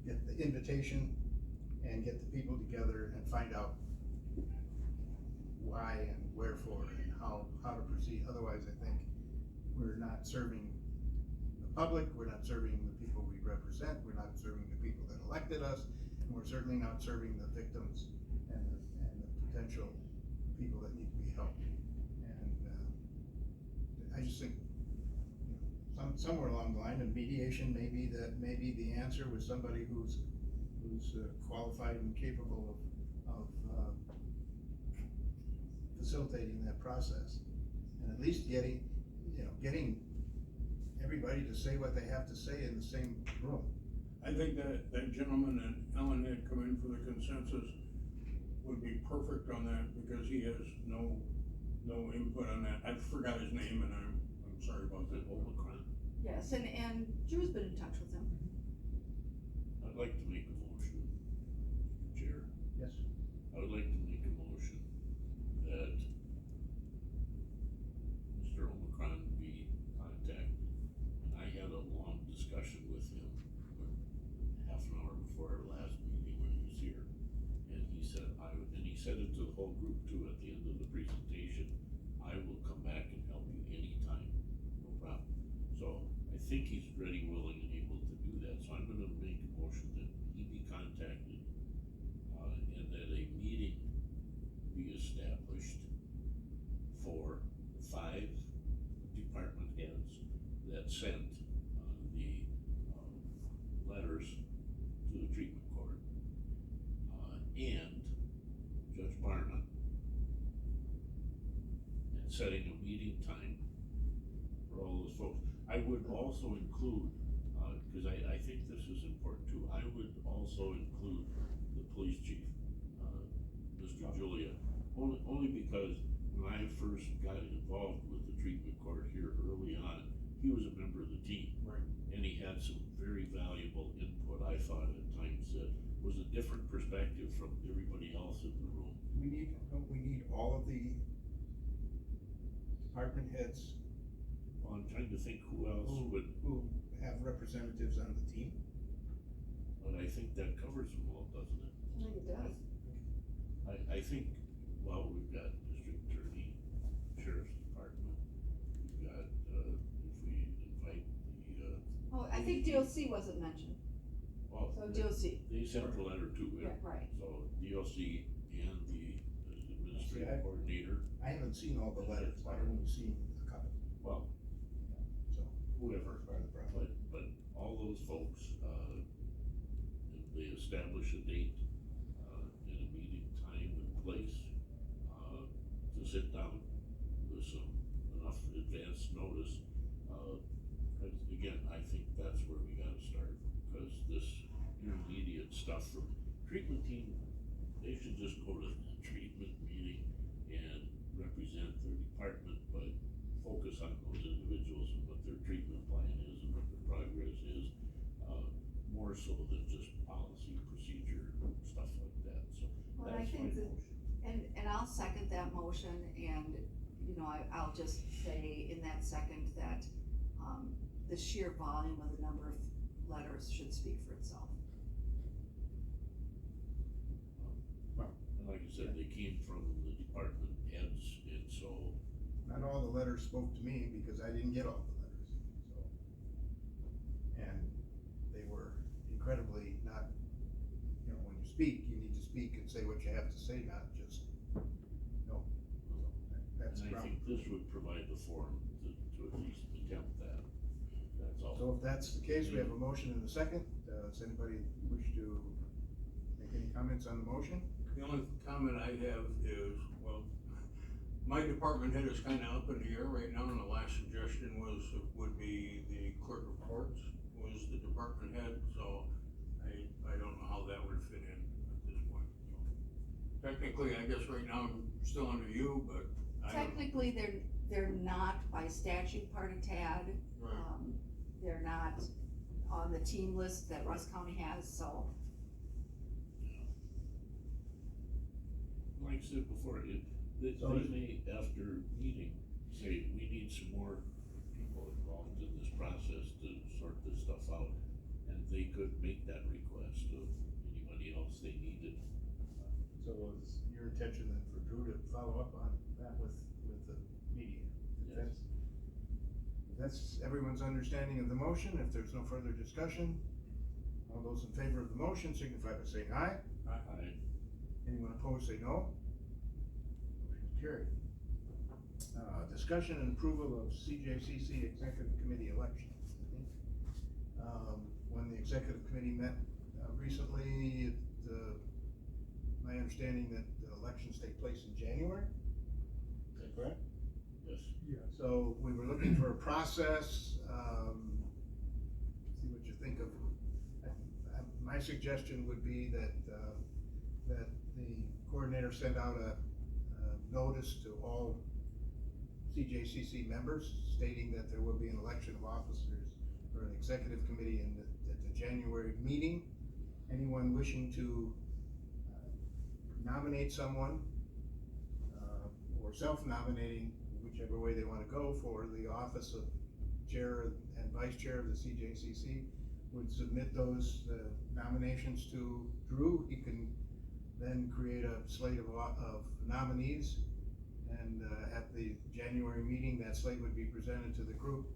get the invitation and get the people together and find out why and wherefore and how to proceed. Otherwise, I think we're not serving the public, we're not serving the people we represent, we're not serving the people that elected us, and we're certainly not serving the victims and the potential people that need to be helped. And I just think, somewhere along the line, and mediation may be the answer with somebody who's qualified and capable of facilitating that process, and at least getting everybody to say what they have to say in the same room. I think that gentleman that Ellen had come in for the consensus would be perfect on that, because he has no input on that. I forgot his name, and I'm sorry about that. Omicron? Yes, and Drew's been in touch with them. I'd like to make a motion, Mr. Chair. Yes. I would like to make a motion that Mr. Omicron be contacted. And I had a long discussion with him half an hour before our last meeting when he was here. And he said, he said it to the whole group too at the end of the presentation, I will come back and help you anytime, no problem. So I think he's ready, willing, and able to do that. So I'm gonna make a motion that he be contacted, and setting a meeting time for all those folks. I would also include, cause I think this is important too, I would also include the police chief, Mr. Julia. Only because when I first got involved with the treatment court here early on, he was a member of the team. Right. And he had some very valuable input, I thought at times, that was a different perspective from everybody else in the room. Don't we need all of the department heads Well, I'm trying to think who else would, who have representatives on the team? but I think that covers them all, doesn't it? I think it does. I think, well, we've got district attorney, sheriff's department, we've got, if we invite the, Oh, I think DLC wasn't mentioned, well, so DLC, they sent the letter too, yeah, right. so DLC and the See, administrative coordinator, I haven't seen all the letters, I've only seen a couple, well, so. whoever, Part of the problem. but all those folks, they establish a date, and a meeting time and place, to sit down with some, enough advance notice. Again, I think that's where we gotta start, because this intermediate stuff from treatment team, they should just go to the treatment meeting and represent their department, but focus on those individuals and what their treatment plan is and what their progress is, more so than just policy, procedure, stuff like that, so Well, I that's my think that, motion. and I'll second that motion, and, you know, I'll just say in that second that, the sheer volume of the number of letters should speak for itself. And like I said, they came from the department heads, and so, Not all the letters spoke to me because I didn't get all the letters, so. And they were incredibly not, you know, when you speak, you need to speak and say what you have to say, not just, no. So that's the and I problem. think this would provide the forum to at least attempt that, that's all. So if that's the case, we have a motion and a second. Does anybody wish to make any comments on the motion? The only comment I have is, well, my department head is kinda up in the air right now, and the last suggestion would be the clerk of courts was the department head, so I don't know how that would fit in at this point, so. Technically, I guess right now I'm still under you, but I don't. Technically, they're not by statute part of TAD. Right. They're not on the team list that Rusk County has, so. Like I said before, they may, after meeting, say, we need some more people involved in this process to sort this stuff out. And they could make that request of anybody else they needed. So is your intention then for Drew to follow up on that with the mediator? Yes. If that's everyone's understanding of the motion, if there's no further discussion, all those in favor of the motion signify by saying aye. Anyone opposed, say no. Motion's carried. Discussion and approval of CJCC Executive Committee election. When the Executive Committee met recently, my understanding that the elections take place in January. Is that correct? Yes. Yeah. So we were looking for a process, see what you think of. My suggestion would be that the coordinator send out a notice to all CJCC members stating that there will be an election of officers for an executive committee at the January meeting. Anyone wishing to nominate someone, or self-nominating, whichever way they wanna go, for the office of chair and vice chair of the CJCC, would submit those nominations to Drew. He can then create a slate of nominees, and at the January meeting, that slate would be presented to the group,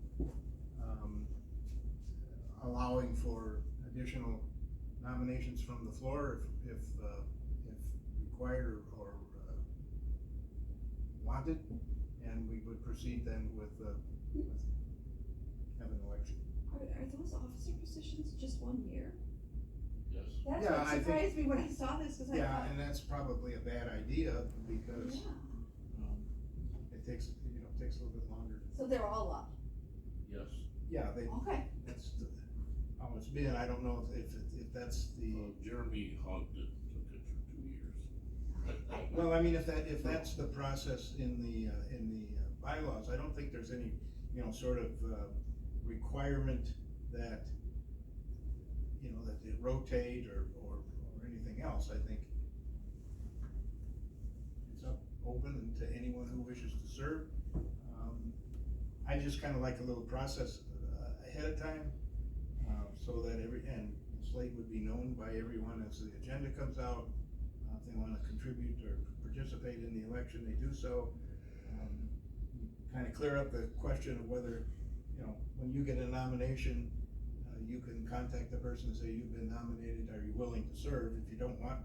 allowing for additional nominations from the floor if required or wanted, and we would proceed then with having an election. Are those officer positions just 1 year? Yes. That's Yeah, what I think- surprised me when I saw this, cause I Yeah, thought, and that's probably a bad idea, because yeah, it takes, they're all up, Yes. Yeah, okay. that's how it's been. I don't know if that's the, Jeremy hogged it, took it for 2 years. well, I mean, if that's the process in the bylaws, I don't think there's any, sort of, requirement that, that they rotate or anything else. I think it's open to anyone who wishes to serve. I just kinda like a little process, ahead of time, so that and slate would be known by everyone as the agenda comes out. If they wanna contribute or participate in the election, they do so. Kinda clear up the question of whether, when you get a nomination, you can contact the person and say, you've been nominated, are you willing to serve? If you don't want,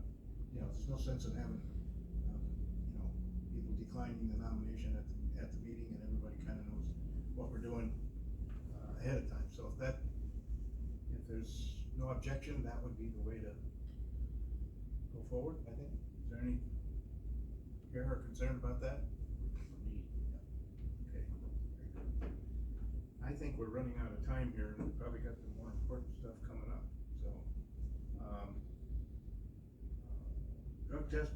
there's no sense in having, people declining the nomination at the meeting, and everybody kinda knows what we're doing, ahead of time. So if there's no objection, that would be the way to go forward, I think. Is there any care or concern about that? Okay, very good. I think we're running out of time here, and we've probably got the more important stuff coming up, so. Drug test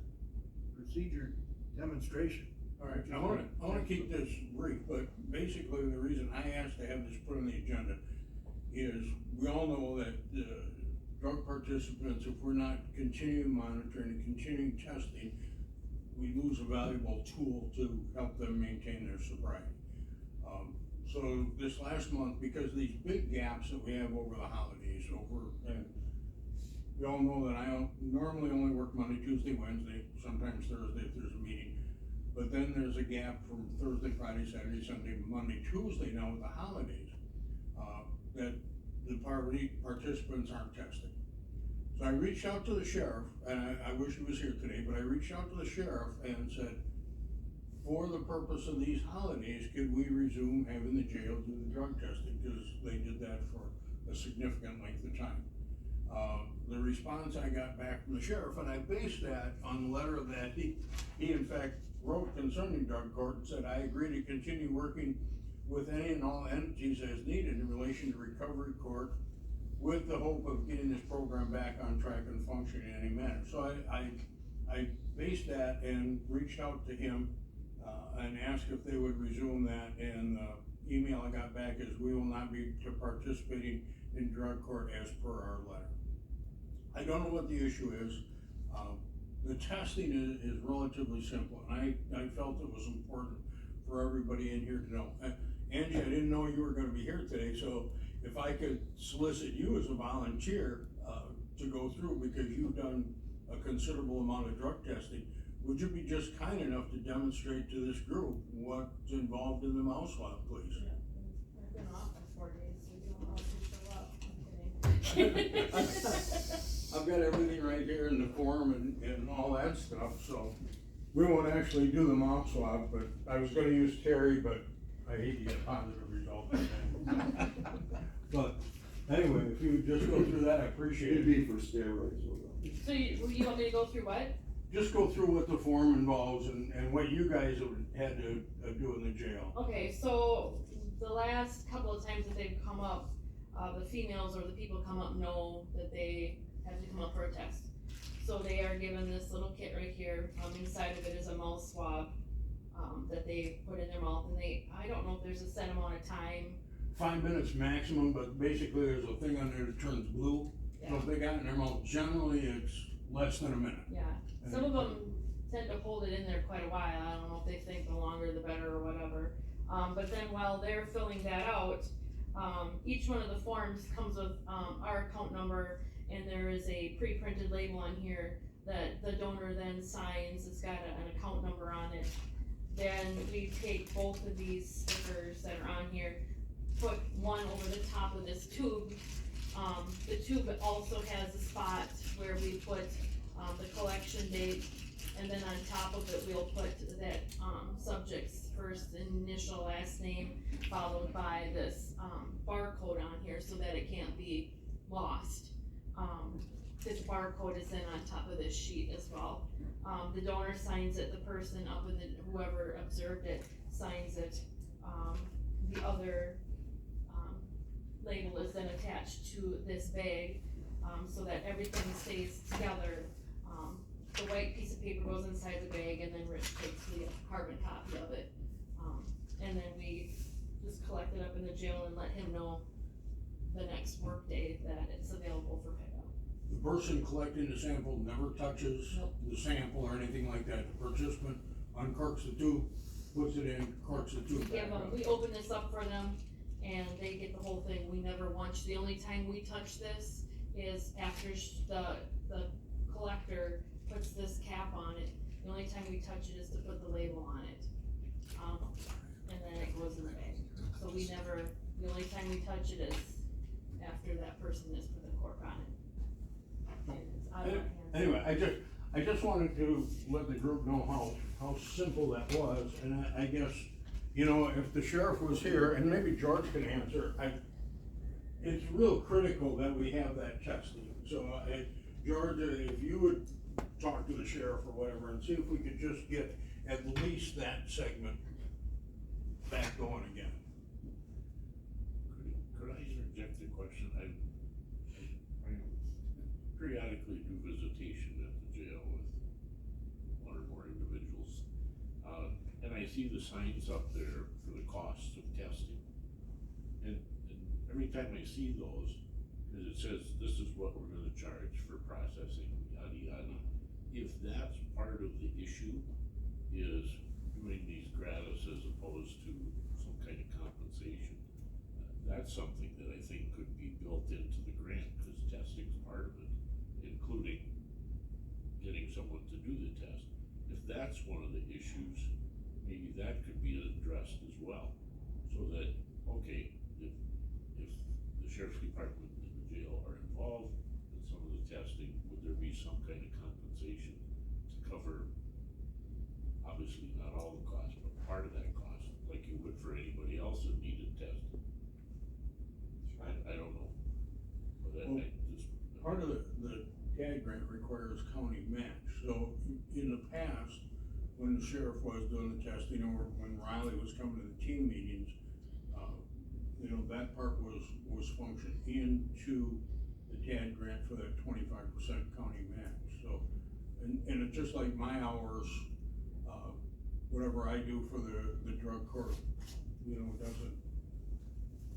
procedure demonstration. All right, I wanna keep this brief, but basically the reason I asked to have this put on the agenda is we all know that drug participants, if we're not continuing monitoring and continuing testing, we lose a valuable tool to help them maintain their sobriety. So this last month, because of these big gaps that we have over the holidays, and we all know that I normally only work Monday, Tuesday, Wednesday, sometimes Thursday if there's a meeting. But then there's a gap from Thursday, Friday, Saturday, Sunday, Monday, Tuesday now with the holidays, that the participants aren't testing. So I reached out to the sheriff, and I wish he was here today, but I reached out to the sheriff and said, for the purpose of these holidays, could we resume having the jail do the drug testing? Because they did that for a significant length of time. The response I got back from the sheriff, and I based that on the letter that he in fact wrote concerning drug court, and said, I agree to continue working with any and all entities as needed in relation to recovery court, with the hope of getting this program back on track and functioning in any manner. So I based that and reached out to him, and asked if they would resume that, and the email I got back is, we will not be participating in drug court as per our letter. I don't know what the issue is. The testing is relatively simple, and I felt it was important for everybody in here to know. Angie, I didn't know you were gonna be here today, so if I could solicit you as a volunteer to go through, because you've done a considerable amount of drug testing, would you be just kind enough to demonstrate to this group what's involved in the mouse swab, please? Yeah, I've been off for 4 days, so you don't know how to show up, I'm kidding. I've got everything right here in the form and all that stuff, so. We won't actually do the mouth swab, but I was gonna use Terry, but I hate to get a positive result. But anyway, if you would just go through that, I appreciate It'd it. be for steroids. So you want me to go through what? Just go through what the form involves and what you guys have had to do in the jail. Okay, so the last couple of times that they've come up, the females or the people come up know that they have to come up for a test. So they are given this little kit right here, inside of it is a mouth swab, that they put in their mouth, and I don't know if there's a set amount of time. 5 minutes maximum, but basically there's a thing on there that turns blue. So Yeah. if they got it in their mouth, generally it's less than a minute. Yeah, some of them tend to hold it in there quite a while, I don't know if they think the longer the better or whatever. But then while they're filling that out, each one of the forms comes with, our account number, and there is a pre-printed label on here that the donor then signs. It's got an account number on it. Then we take both of these stickers that are on here, put one over the top of this tube. The tube also has a spot where we put the collection date, and then on top of it, we'll put that subject's first initial, last name, followed by this barcode on here so that it can't be lost. This barcode is then on top of this sheet as well. The donor signs it, the person up in the, whoever observed it signs it. the other, label is then attached to this bag, so that everything stays together. The white piece of paper goes inside the bag, and then Rich takes the carbon copy of it. And then we just collect it up in the jail and let him know the next workday that it's available for pickup. The person collecting the sample never touches Nope. the sample or anything like that. The participant uncorks the tube, puts it in, corks the tube back up. We open this up for them, and they get the whole thing. We never want, the only time we touch this is after the collector puts this cap on it. The only time we touch it is to put the label on it. And then it goes in the bag. So we never, the only time we touch it is after that person has put the cork on it. And it's out of our hands. Anyway, I just wanted to let the group know how simple that was, and I guess, you know, if the sheriff was here, and maybe George can answer, it's real critical that we have that testing. So, George, if you would talk to the sheriff or whatever and see if we could just get at least that segment back going again. Could I interject a question? I periodically do visitation at the jail with one or more individuals. And I see the signs up there for the cost of testing. And every time I see those, because it says this is what we're gonna charge for processing, yada yada. If that's part of the issue, is doing these gratis as opposed to some kind of compensation, that's something that I think could be built into the grant, because testing's part of it, including getting someone to do the test. If that's one of the issues, maybe that could be addressed as well, so that, okay, if the sheriff's department and the jail are involved in some of the testing, would there be some kind of compensation to cover, obviously not all the cost, but part of that cost, like you would for anybody else that needed testing? I don't know, but Well, I just. Part of the CAD grant requires county match, so in the past, when the sheriff was doing the testing, or when Riley was coming to the team meetings, you know, that part was functioned into the CAD grant for that 25% county match, so, and it's just like my hours, whatever I do for the drug court, you know, doesn't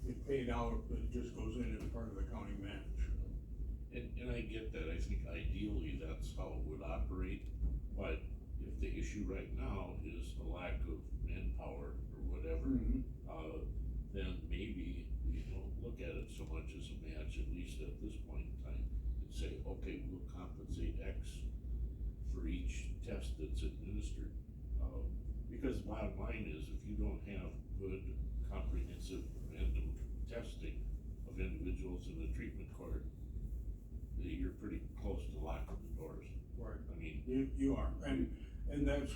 get paid out, it just goes in as part of the county match. And I get that, I think ideally that's how it would operate, but if the issue right now is a lack of manpower or whatever, then maybe we don't look at it so much as a match, at least at this point in time, and say, okay, we'll compensate X for each test that's administered. Because the bottom line is, if you don't have good, comprehensive, random testing of individuals in the treatment court, you're pretty close to locking the doors. Right. I mean, You are, and that's,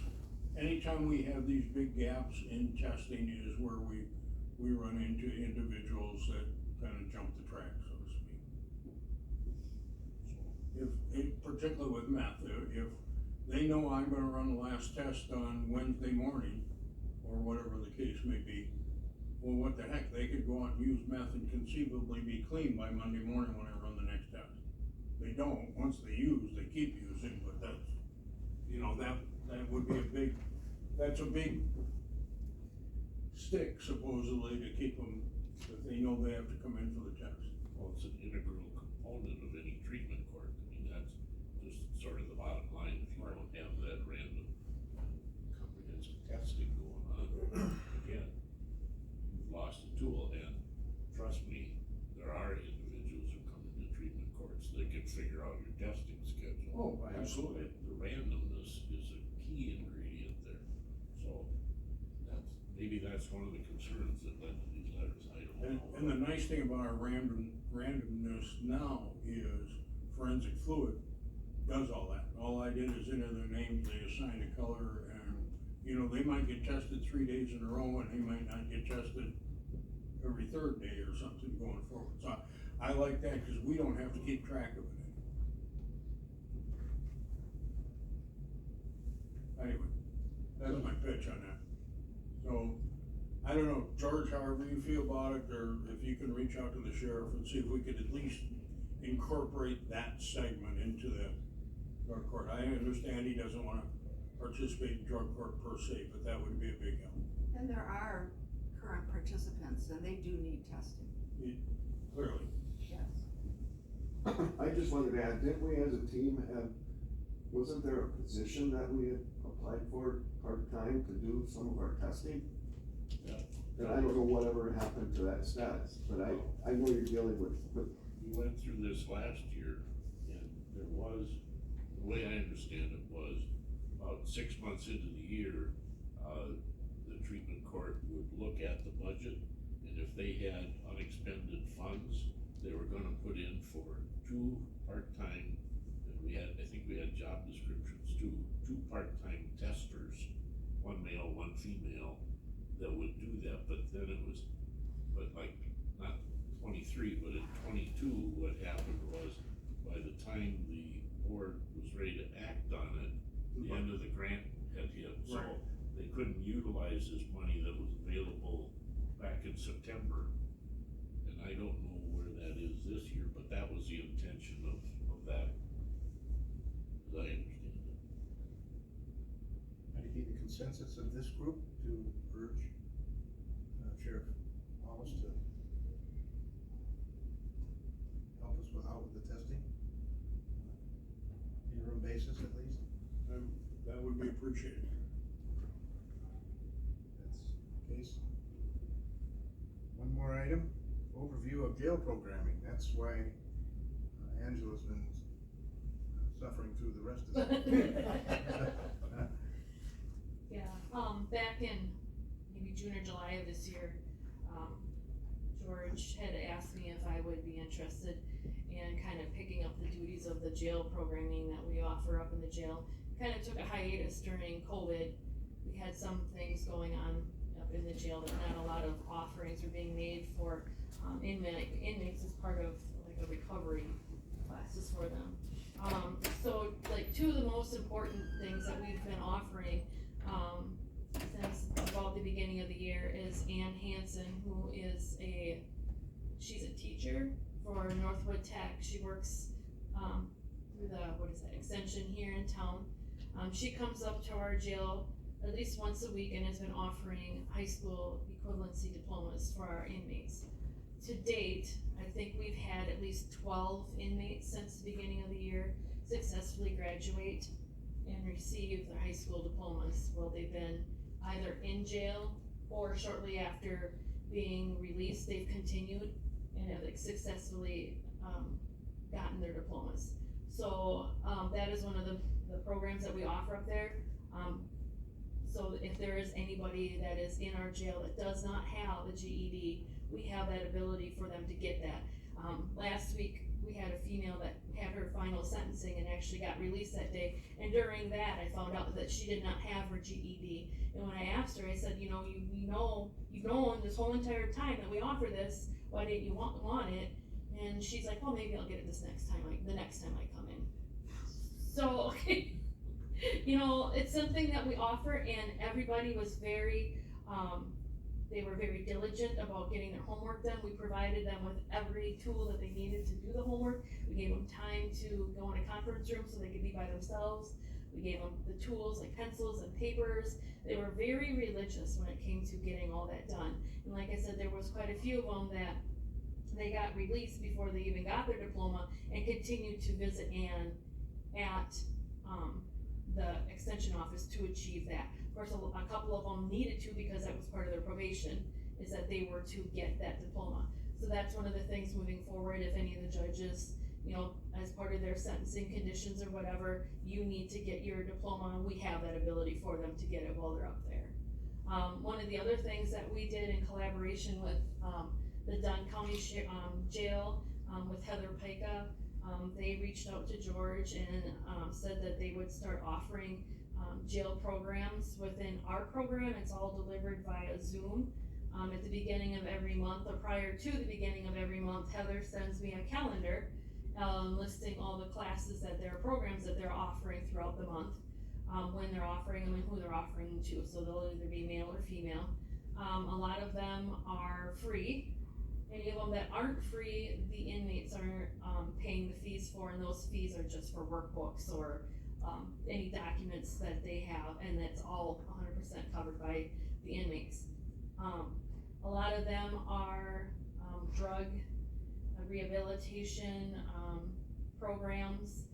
anytime we have these big gaps in testing is where we run into individuals that kind of jump the track, so to speak. If particularly with meth, if they know I'm gonna run the last test on Wednesday morning, or whatever the case may be, well, what the heck, they could go out and use meth and conceivably be clean by Monday morning when I run the next test. They don't, once they use, they keep using, but that's, you know, that would be that's a big stick supposedly to keep them, that they know they have to come in for the test. well, it's an integral component of any treatment court. I mean, that's just sort of the bottom line. If you don't have that random comprehensive testing going on, again, you've lost a tool. And trust me, there are individuals who come into treatment courts that can figure out your testing schedule. Oh, absolutely. The randomness is a key ingredient there. So maybe that's one of the concerns that led to these letters. I don't know. And the nice thing about our randomness now is forensic fluid does all that. All I did is enter their names, they assign a color, and, you know, they might get tested 3 days in a row, and they might not get tested every third day or something going forward. So I like that, cause we don't have to keep track of it. Anyway, that's my pitch on that. So, I don't know, George, however you feel about it, or if you can reach out to the sheriff and see if we could at least incorporate that segment into the drug court. I understand he doesn't wanna participate in drug court per se, but that would be a big help. And there are current participants, and they do need testing. Clearly. Yes. I just wanted to add, didn't we as a team have, wasn't there a position that we had applied for part-time to do some of our testing? Yeah. And I don't know whatever happened to that status, but I know you're dealing with, We went through this last year, and there was, the way I understand it was, about 6 months into the year, the treatment court would look at the budget, and if they had unexpended funds, they were gonna put in for 2 part-time, and I think we had job descriptions too, 2 part-time testers, 1 male, 1 female, that would do that, but then it was, like, not 23, but in 22, what happened was, by the time the board was ready to act on it, the end of the grant had hit, so Right. they couldn't utilize this money that was available back in September. And I don't know where that is this year, but that was the intention of that, as I understand it. I need the consensus of this group to urge Sheriff Wallace to help us with the testing. Interim basis at least. That would be appreciated. That's the case. One more item, overview of jail programming. That's why Angela's been suffering through the rest of it. Yeah, back in maybe June or July of this year, George had asked me if I would be interested in kind of picking up the duties of the jail programming that we offer up in the jail. Kind of took a hiatus during COVID. We had some things going on up in the jail that not a lot of offerings were being made for inmates as part of like a recovery classes for them. So like 2 of the most important things that we've been offering since about the beginning of the year is Ann Hansen, who is she's a teacher for Northwood Tech. She works through the extension here in town. She comes up to our jail at least once a week and has been offering high school equivalency diplomas for our inmates. To date, I think we've had at least 12 inmates since the beginning of the year successfully graduate and receive their high school diplomas. Well, they've been either in jail or shortly after being released, they've continued and have successfully gotten their diplomas. So that is one of the programs that we offer up there. So if there is anybody that is in our jail that does not have a GED, we have that ability for them to get that. Last week, we had a female that had her final sentencing and actually got released that day. And during that, I found out that she did not have her GED. And when I asked her, I said, you've known this whole entire time that we offer this, why didn't you want it? And she's like, well, maybe I'll get it the next time I come in. So, it's something that we offer, and everybody was they were very diligent about getting their homework done. We provided them with every tool that they needed to do the homework. We gave them time to go in a conference room so they could be by themselves. We gave them the tools like pencils and papers. They were very religious when it came to getting all that done. And like I said, there was quite a few of them that they got released before they even got their diploma and continued to visit Ann at the extension office to achieve that. Of course, a couple of them needed to because that was part of their probation, is that they were to get that diploma. So that's one of the things moving forward. If any of the judges, as part of their sentencing conditions or whatever, you need to get your diploma, we have that ability for them to get it while they're up there. One of the other things that we did in collaboration with the Dunn County Jail, with Heather Pica, they reached out to George and said that they would start offering jail programs within our program. It's all delivered via Zoom. At the beginning of every month, or prior to the beginning of every month, Heather sends me a calendar listing all the classes programs that they're offering throughout the month, when they're offering them and who they're offering them to. So they'll either be male or female. A lot of them are free. Any of them that aren't free, the inmates are, paying the fees for, and those fees are just for workbooks or, any documents that they have, and that's all 100% covered by the inmates. A lot of them are, drug rehabilitation, programs.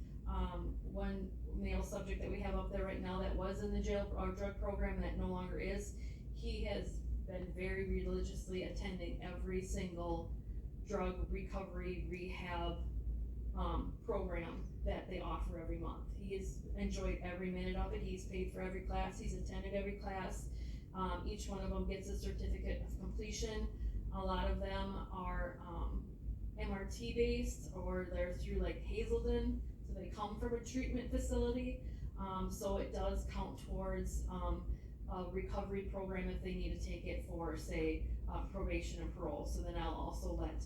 One male subject that we have up there right now that was in the jail or drug program that no longer is, he has been very religiously attending every single drug recovery rehab program that they offer every month. He has enjoyed every minute of it. He's paid for every class. He's attended every class. Each one of them gets a certificate of completion. A lot of them are MRT based, or they're through like Hazelden, so they come from a treatment facility. So it does count towards a recovery program if they need to take it for, say, probation and parole. So then I'll also let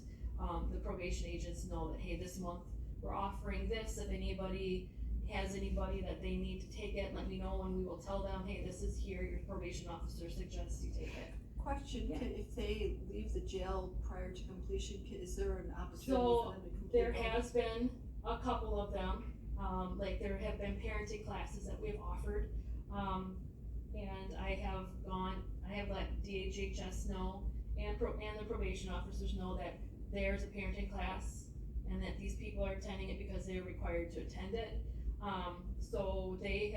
the probation agents know that, hey, this month we're offering this. If anybody has anybody that they need to take it, let me know, and we will tell them, hey, this is here, your probation officer suggests you take it. Question, Yeah. if they leave the jail prior to completion, is there an opportunity So, for them to complete? There has been a couple of them, like there have been parenting classes that we've offered, and I have let DHHS know, and the probation officers know that there's a parenting class, and that these people are attending it because they're required to attend it. So they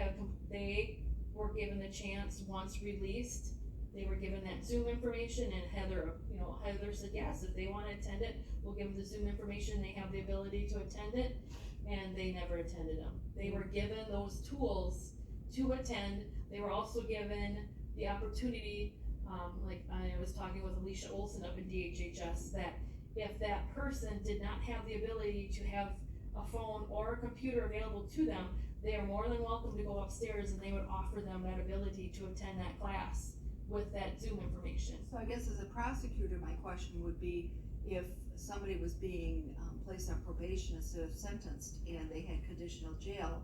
were given the chance, once released, they were given that Zoom information, and Heather said, yes, if they wanna attend it, we'll give them the Zoom information, they have the ability to attend it, and they never attended them. They were given those tools to attend. They were also given the opportunity, like I was talking with Alicia Olson up in DHHS, that if that person did not have the ability to have a phone or a computer available to them, they are more than welcome to go upstairs, and they would offer them that ability to attend that class with that Zoom information. So I guess as a prosecutor, my question would be, if somebody was being placed on probation instead of sentenced and they had conditional jail,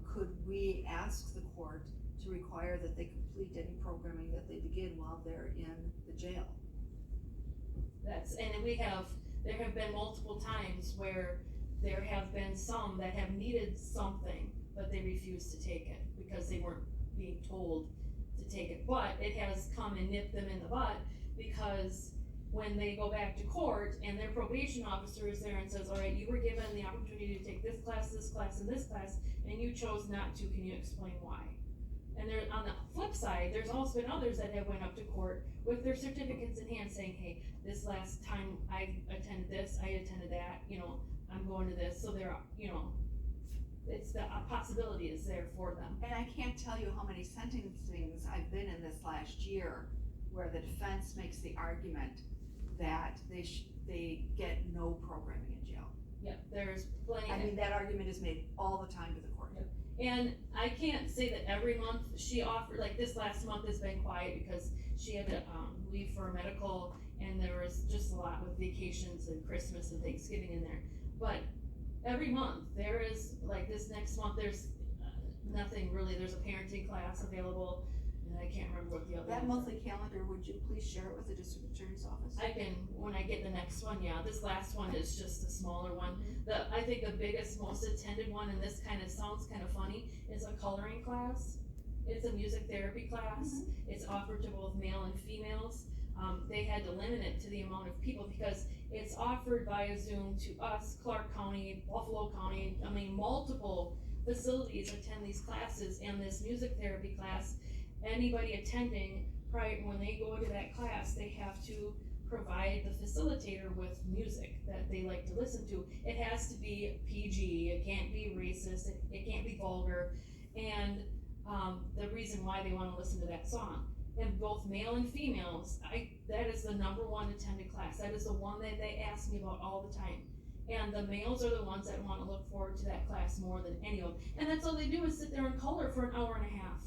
could we ask the court to require that they complete any programming that they begin while they're in the jail? There have been multiple times where there have been some that have needed something, but they refused to take it because they weren't being told to take it. But it has come and nipped them in the butt, because when they go back to court and their probation officer is there and says, all right, you were given the opportunity to take this class, and this class, and you chose not to, can you explain why? And there, on the flip side, there's also been others that have went up to court with their certificates in hand saying, hey, this last time I attended this, I attended that, I'm going to this, so they're, it's the possibility is there for them. And I can't tell you how many sentencings I've been in this last year where the defense makes the argument that they get no programming in jail. Yep, there's plenty. I mean, that argument is made all the time to the court. Yep. And I can't say that every month she offered, like this last month has been quiet because she had to leave for a medical, and there was just a lot with vacations and Christmas and Thanksgiving in there. But every month there is, like this next month, there's nothing really. There's a parenting class available, and I can't remember what the other. That monthly calendar, would you please share it with the district attorney's office? I can, when I get the next one, yeah. This last one is just a smaller one. I think the biggest, most attended one, and this kind of sounds kind of funny, is a coloring class. It's a music therapy class. It's offered to both male and females. They had to limit it to the amount of people because it's offered via Zoom to us, Clark County, Buffalo County. I mean, multiple facilities attend these classes, and this music therapy class, anybody attending, when they go to that class, they have to provide the facilitator with music that they like to listen to. It has to be PG, it can't be racist, it can't be vulgar, and the reason why they wanna listen to that song. And both male and females, that is the number one attended class. That is the one that they ask me about all the time. And the males are the ones that wanna look forward to that class more than any of them. And that's all they do is sit there and color for an hour and a half.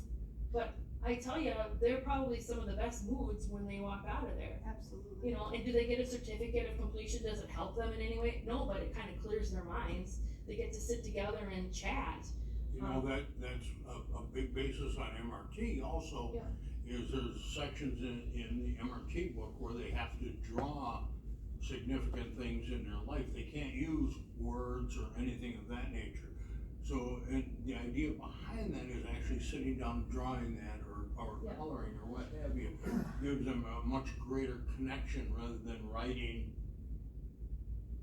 But I tell you, they're probably some of the best moods when they walk out of there. Absolutely. And do they get a certificate of completion? Does it help them in any way? No, but it kind of clears their minds. They get to sit together and chat. That's a big basis on MRT also. Yeah. is there's sections in the MRT book where they have to draw significant things in their life. They can't use words or anything of that nature. So, and the idea behind that is actually sitting down and drawing that or Yeah. coloring or what have you, gives them a much greater connection rather than writing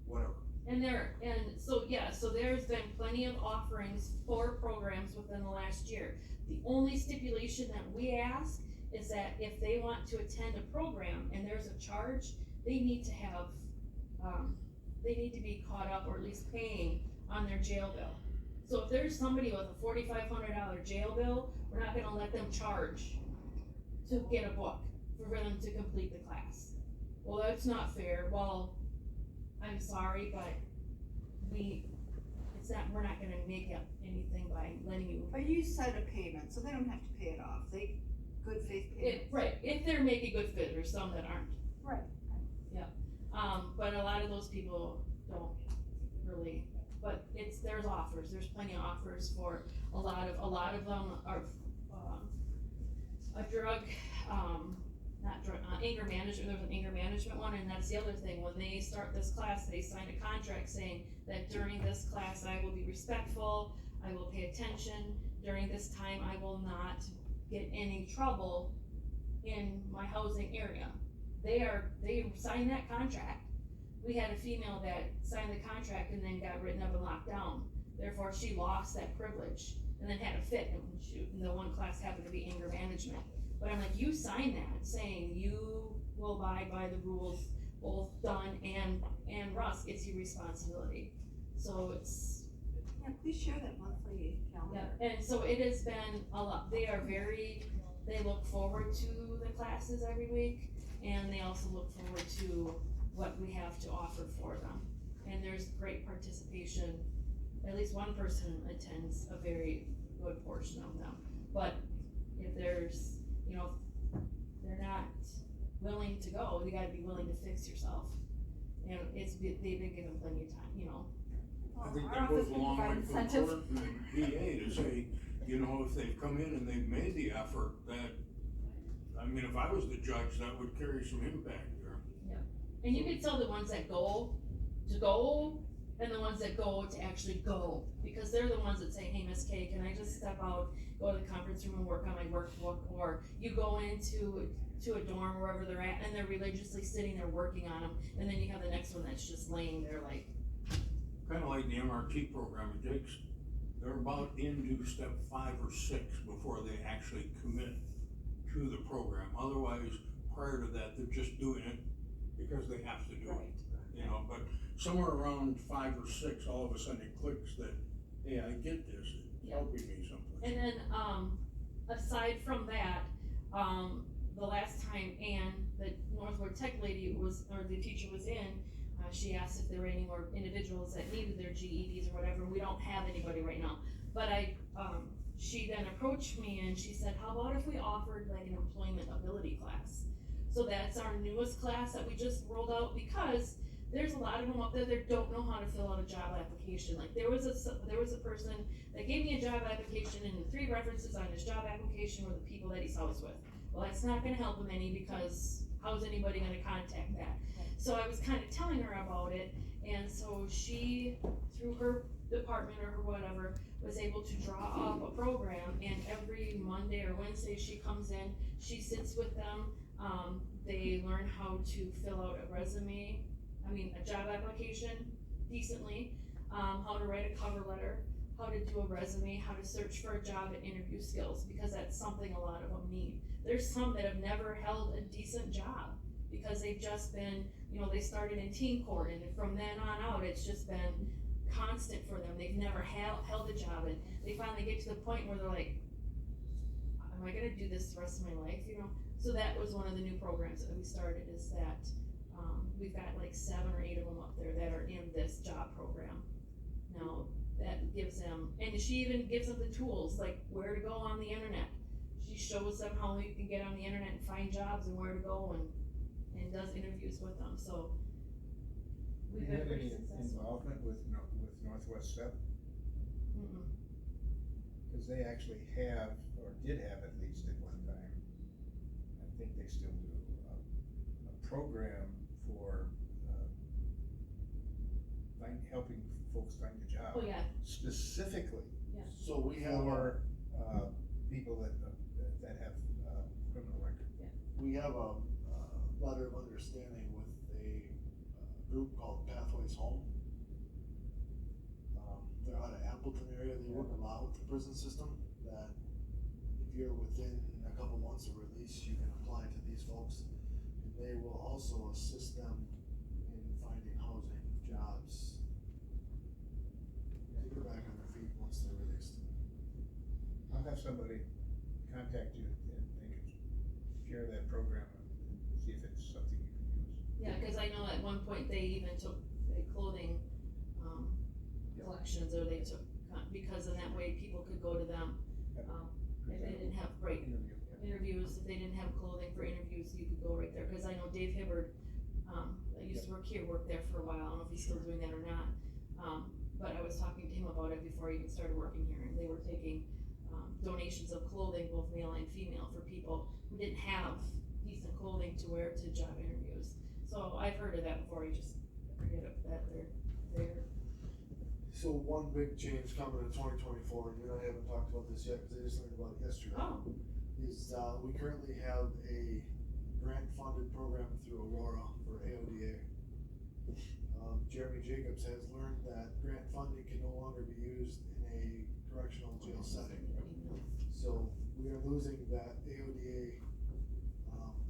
whatever. And so there's been plenty of offerings for programs within the last year. The only stipulation that we ask is that if they want to attend a program and there's a charge, they need to have, they need to be caught up or at least paying on their jail bill. So if there's somebody with a $4,500 jail bill, we're not gonna let them charge to get a book for them to complete the class. Well, that's not fair. Well, I'm sorry, but we're not gonna make up anything by letting you. But you set a payment, so they don't have to pay it off, good faith payment. Right, if they're making good fit, there's some that aren't. Right. But a lot of those people don't really, but there's offers, there's plenty of offers for a lot of them are, a drug, not drug, anger management, there's an anger management one, and that's the other thing, when they start this class, they sign a contract saying that during this class, I will be respectful, I will pay attention, during this time, I will not get any trouble in my housing area. They signed that contract. We had a female that signed the contract and then got written up and locked down, therefore she lost that privilege, and then had a fit, and the one class happened to be anger management. But I'm like, you signed that, saying you will abide by the rules, both Dunn and Rusk, it's your responsibility. So it's. Yeah, please share that monthly calendar. Yeah, and so it has been a lot, they look forward to the classes every week, and they also look forward to what we have to offer for them. And there's great participation, at least one person attends a very good portion of them. But if there's, they're not willing to go, you gotta be willing to fix yourself. And they've been given plenty of time, I think Our that goes office a will long provide way for the incentive. court and the DA to say, if they've come in and they've made the effort, if I was the judge, that would carry some impact there. And you can tell the ones that go to go and the ones that go to actually go, because they're the ones that say, hey, Miss K, can I just step out, go to the conference room and work on my workbook? Or you go into a dorm, wherever they're at, and they're religiously sitting there working on them, and then you have the next one that's just laying there like. Kinda like the MRT program, they're about into step 5 or 6 before they actually commit to the program. Otherwise, prior to that, they're just doing it because they have to do it, but somewhere around 5 or 6, all of a sudden it clicks that, hey, I get this, it's helping me someplace. And then, aside from that, the last time Ann, the Northwood Tech lady the teacher was in, she asked if there were any more individuals that needed their GEDs or whatever. We don't have anybody right now, but she then approached me and she said, how about if we offered like an employment ability class? So that's our newest class that we just rolled out, because there's a lot of them up there that don't know how to fill out a job application. Like there was a person that gave me a job application, and the 3 references on his job application were the people that he's housed with. Well, that's not gonna help him any, because how's anybody gonna contact that? So I was kind of telling her about it, and so she, through her department or whatever, was able to draw up a program, and every Monday or Wednesday she comes in, she sits with them, they learn how to fill out a job application decently, how to write a cover letter, how to do a resume, how to search for a job and interview skills, because that's something a lot of them need. There's some that have never held a decent job, because they've just been, they started in teen court, and from then on out, it's just been constant for them. They've never held a job, and they finally get to the point where they're like, am I gonna do this the rest of my life, So that was one of the new programs that we started, is that, we've got like 7 or 8 of them up there that are in this job program. Now, that gives them, and she even gives them the tools, like where to go on the internet. She shows them how you can get on the internet and find jobs and where to go, and does interviews with them, so. Do We've you been have pretty any successful. involvement with Northwest Step? Mm-mm. Cause they actually have, or did have at least at one time, they still do, a program for, helping folks find a job. Oh, yeah, Specifically So we have, for, people that have, criminal record. we have a letter of understanding with a group called Pathways Home. They're out of Appleton area, they work a lot with the prison system, that if you're within a couple months of release, you can apply to these folks. And they will also assist them in finding housing, jobs, to get back on their feet once they're released. I'll have somebody contact you and they can share that program and see if it's something you can use. yeah, cause I know at one point they even took clothing, collections, or they took, because in that way people could go to them, if they didn't have, right, Interview, yeah. interviews, if they didn't have clothing for interviews, you could go right there, cause I know Dave Hibbard, that used to work here, worked there for a while, I don't know if he's still doing that or not. But I was talking to him about it before he even started working here, and they were taking, donations of clothing, both male and female, for people who didn't have decent clothing to wear to job interviews. So I've heard of that before, you just forget it, that they're there. So one big change coming in 2024, and you and I haven't talked about this yet, cause I just learned about it yesterday. Oh, Is, we currently have a grant-funded program through Aurora for AODA. Jeremy Jacobs has learned that grant funding can no longer be used in a correctional jail setting. So we are losing that AODA,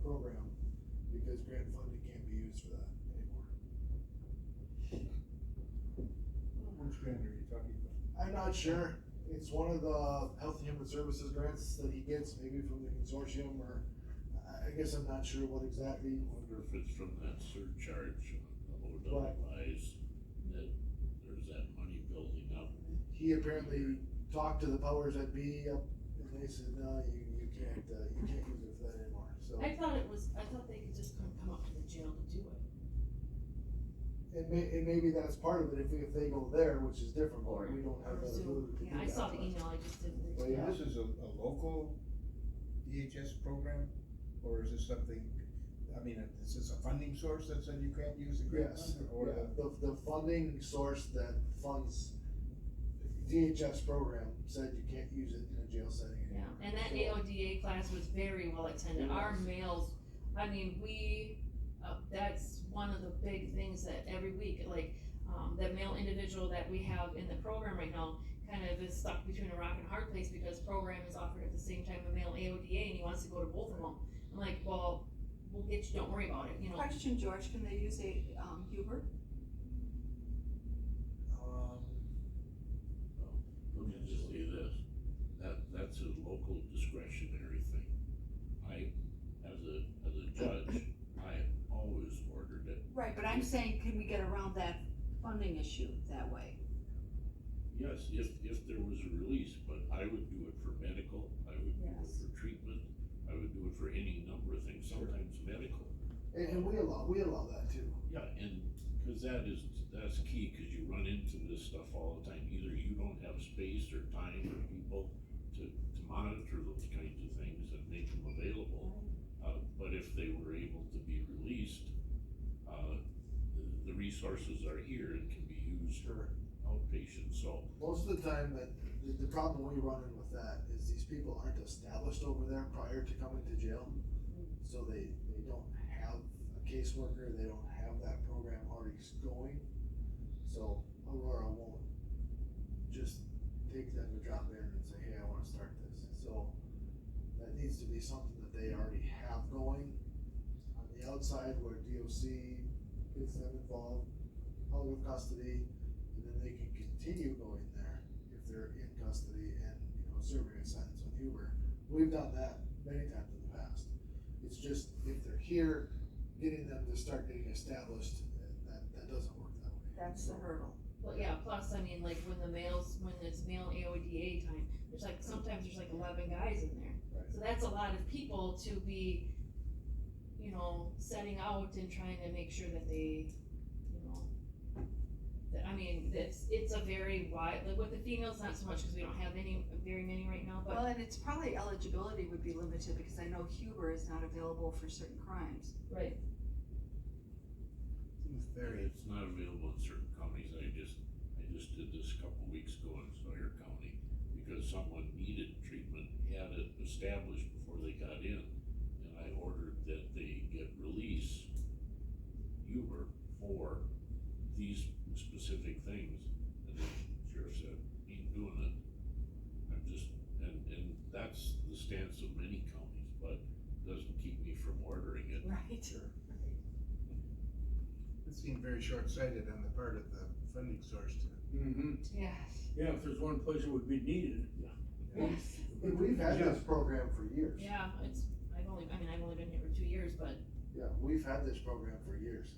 program, because grant funding can't be used for that anymore. Which grant are you talking about? I'm not sure, it's one of the Health and Human Services grants that he gets, maybe from the consortium, or, I guess I'm not sure what exactly. I wonder if it's from that surcharge on the OWIs, that there's that money building up. He apparently talked to the powers that be up, and they said, no, you can't use it for that anymore, so. I thought they could just come up to the jail to do it. And maybe that's part of it, if they go there, which is different, but we don't have Or that Zoom. ability to do that. Yeah, I saw the email, I just didn't read Well, it. yeah, this is a local DHS program, or is this something, I mean, is this a funding source that said you can't use the grant Yes, fund, or yeah, the funding source that funds DHS program said you can't use it in a jail setting Yeah, anymore. and that So- AODA class was very well attended, It our was. males, I mean, that's one of the big things that every week, like, the male individual that we have in the program right now kind of is stuck between a rock and a hard place, because program is offered at the same time a male AODA, and he wants to go to both of them. I'm like, well, we'll get you, don't worry about it, you know. Question, George, can they use a, Huber? Let me just say this, that's a local discretionary thing. As a judge, I have always ordered it. Right, but I'm saying, can we get around that funding issue that way? Yes, if there was a release, but I would do it for medical, I would do it Yes. for treatment, I would do it for any number of things, sometimes medical. And we allow that too. Yeah, and, cause that's key, cause you run into this stuff all the time, either you don't have space or time or people to monitor those kinds of things and make them available. But if they were able to be released, the resources are here and can be used for outpatient, so. Most of the time, that the problem we run in with that is these people aren't established over there prior to coming to jail. So they don't have a caseworker, they don't have that program already going. So Aurora won't just take them to drop in and say, hey, I wanna start this. So that needs to be something that they already have going on the outside, where DOC gets them involved, out of custody, and then they can continue going there if they're in custody and, serving a sentence with Huber. We've done that many times in the past. It's just, if they're here, getting them to start getting established, that doesn't work that way. That's the hurdle. Well, yeah, plus, I mean, like, when it's male AODA time, sometimes there's like 11 guys in there. Right. So that's a lot of people to be, setting out and trying to make sure that they, I mean, it's a very wide, like with the females, not so much, cause we don't have very many right now, but, Well, and it's probably eligibility would be limited, because I know Huber is not available for certain crimes. right, Seems very, It's not available in certain counties, I just did this a couple weeks ago in Sawyer County, because someone needed treatment, had it established before they got in, and I ordered that they get release Uber for these specific things, and the sheriff said, ain't doing it. I'm just, and that's the stance of many counties, but doesn't keep me from ordering it. Right. it seemed very short-sighted on the part of the funding source to. Mm-hmm. Yes. Yeah, if there's one place it would be needed. Yes. We've had this program for years. yeah, I've only been here for 2 years, but Yeah, we've had this program for years.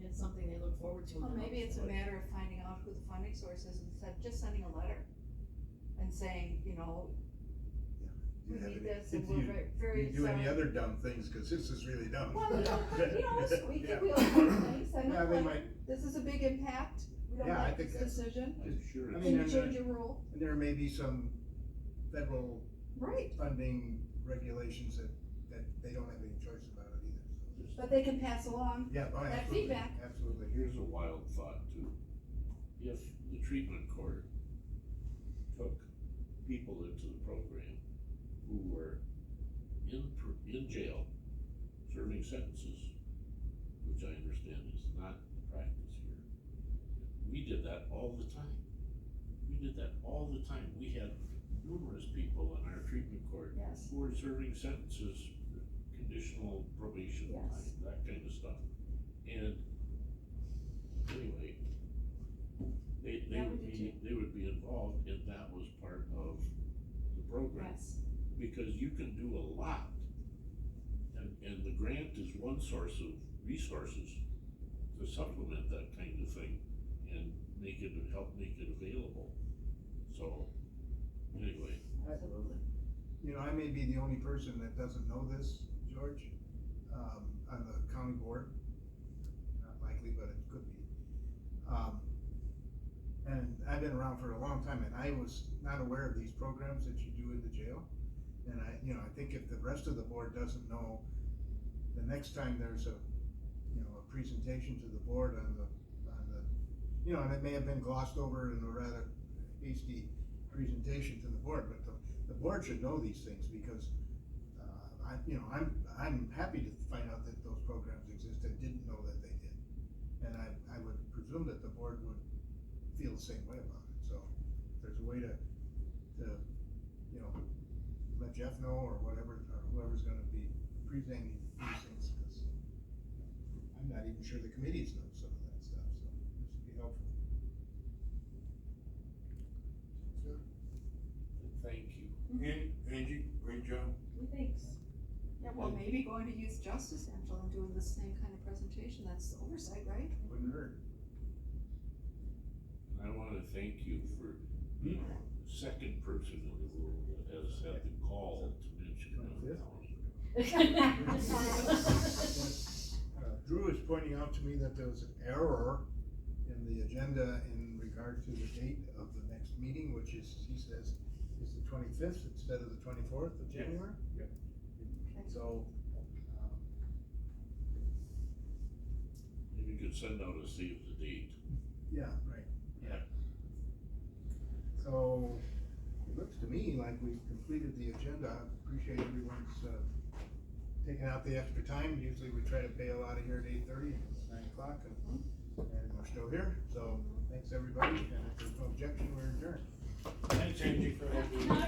it's something they look forward to. Well, now, maybe it's a so. matter of finding out who the funding source is, instead of just sending a letter and saying, you know, Do we you have need any- this, and do we're you- very, do very you do any sorry. other dumb things, cause this is really dumb. Well, we can, Yeah. we all say, send Yeah, a they letter, might, this is a big impact, we don't Yeah, I like think this that's- decision, I'm sure I it's. mean, can you and, change your rule? and there may be some federal Right, funding regulations that they don't have any choice about it either, so. but they can pass along, Yeah, oh, That absolutely, feedback. absolutely. Here's a wild thought too. If the treatment court took people into the program who were in jail, serving sentences, which I understand is not the practice here. We did that all the time. We had numerous people in our treatment court yes, who were serving sentences, conditional probation time, Yes. that kind of stuff. And anyway, Yeah, we did they would be involved, and that was part of the program. yes, Because you can do a lot. And the grant is one source of resources to supplement that kind of thing and help make it available. So, anyway, absolutely. You know, I may be the only person that doesn't know this, George, on the county board. Not likely, but it could be. And I've been around for a long time, and I was not aware of these programs that you do in the jail. And I think if the rest of the board doesn't know, the next time there's a presentation to the board on the, and it may have been glossed over in a rather hasty presentation to the board, but the board should know these things, because, I'm happy to find out that those programs exist and didn't know that they did. And I would presume that the board would feel the same way about it, so if there's a way to let Jeff know, or whatever, or whoever's gonna be presenting these things, because I'm not even sure the committees know some of that stuff, so this would be helpful. thank you. And Angie, great job. Thanks. Yeah, well, maybe going to Youth Justice, Angela, and doing the same kind of presentation, that's oversight, right? Wouldn't hurt. I wanna thank you for being the second person in the room that has had the gall to mention downtown. Drew is pointing out to me that there was an error in the agenda in regard to the date of the next meeting, which is, he says, is the 25th instead of the 24th of Yes. January. Yep. So, Maybe you could send out a save the date. yeah, right. Yeah. So, it looks to me like we've completed the agenda. I appreciate everyone's, taking out the extra time. Usually we try to bail out of here at 8:30, it's 9 o'clock, and we're still here. So, thanks everybody, and if there's no objection, we're adjourned. Thanks, Angie, for that. No,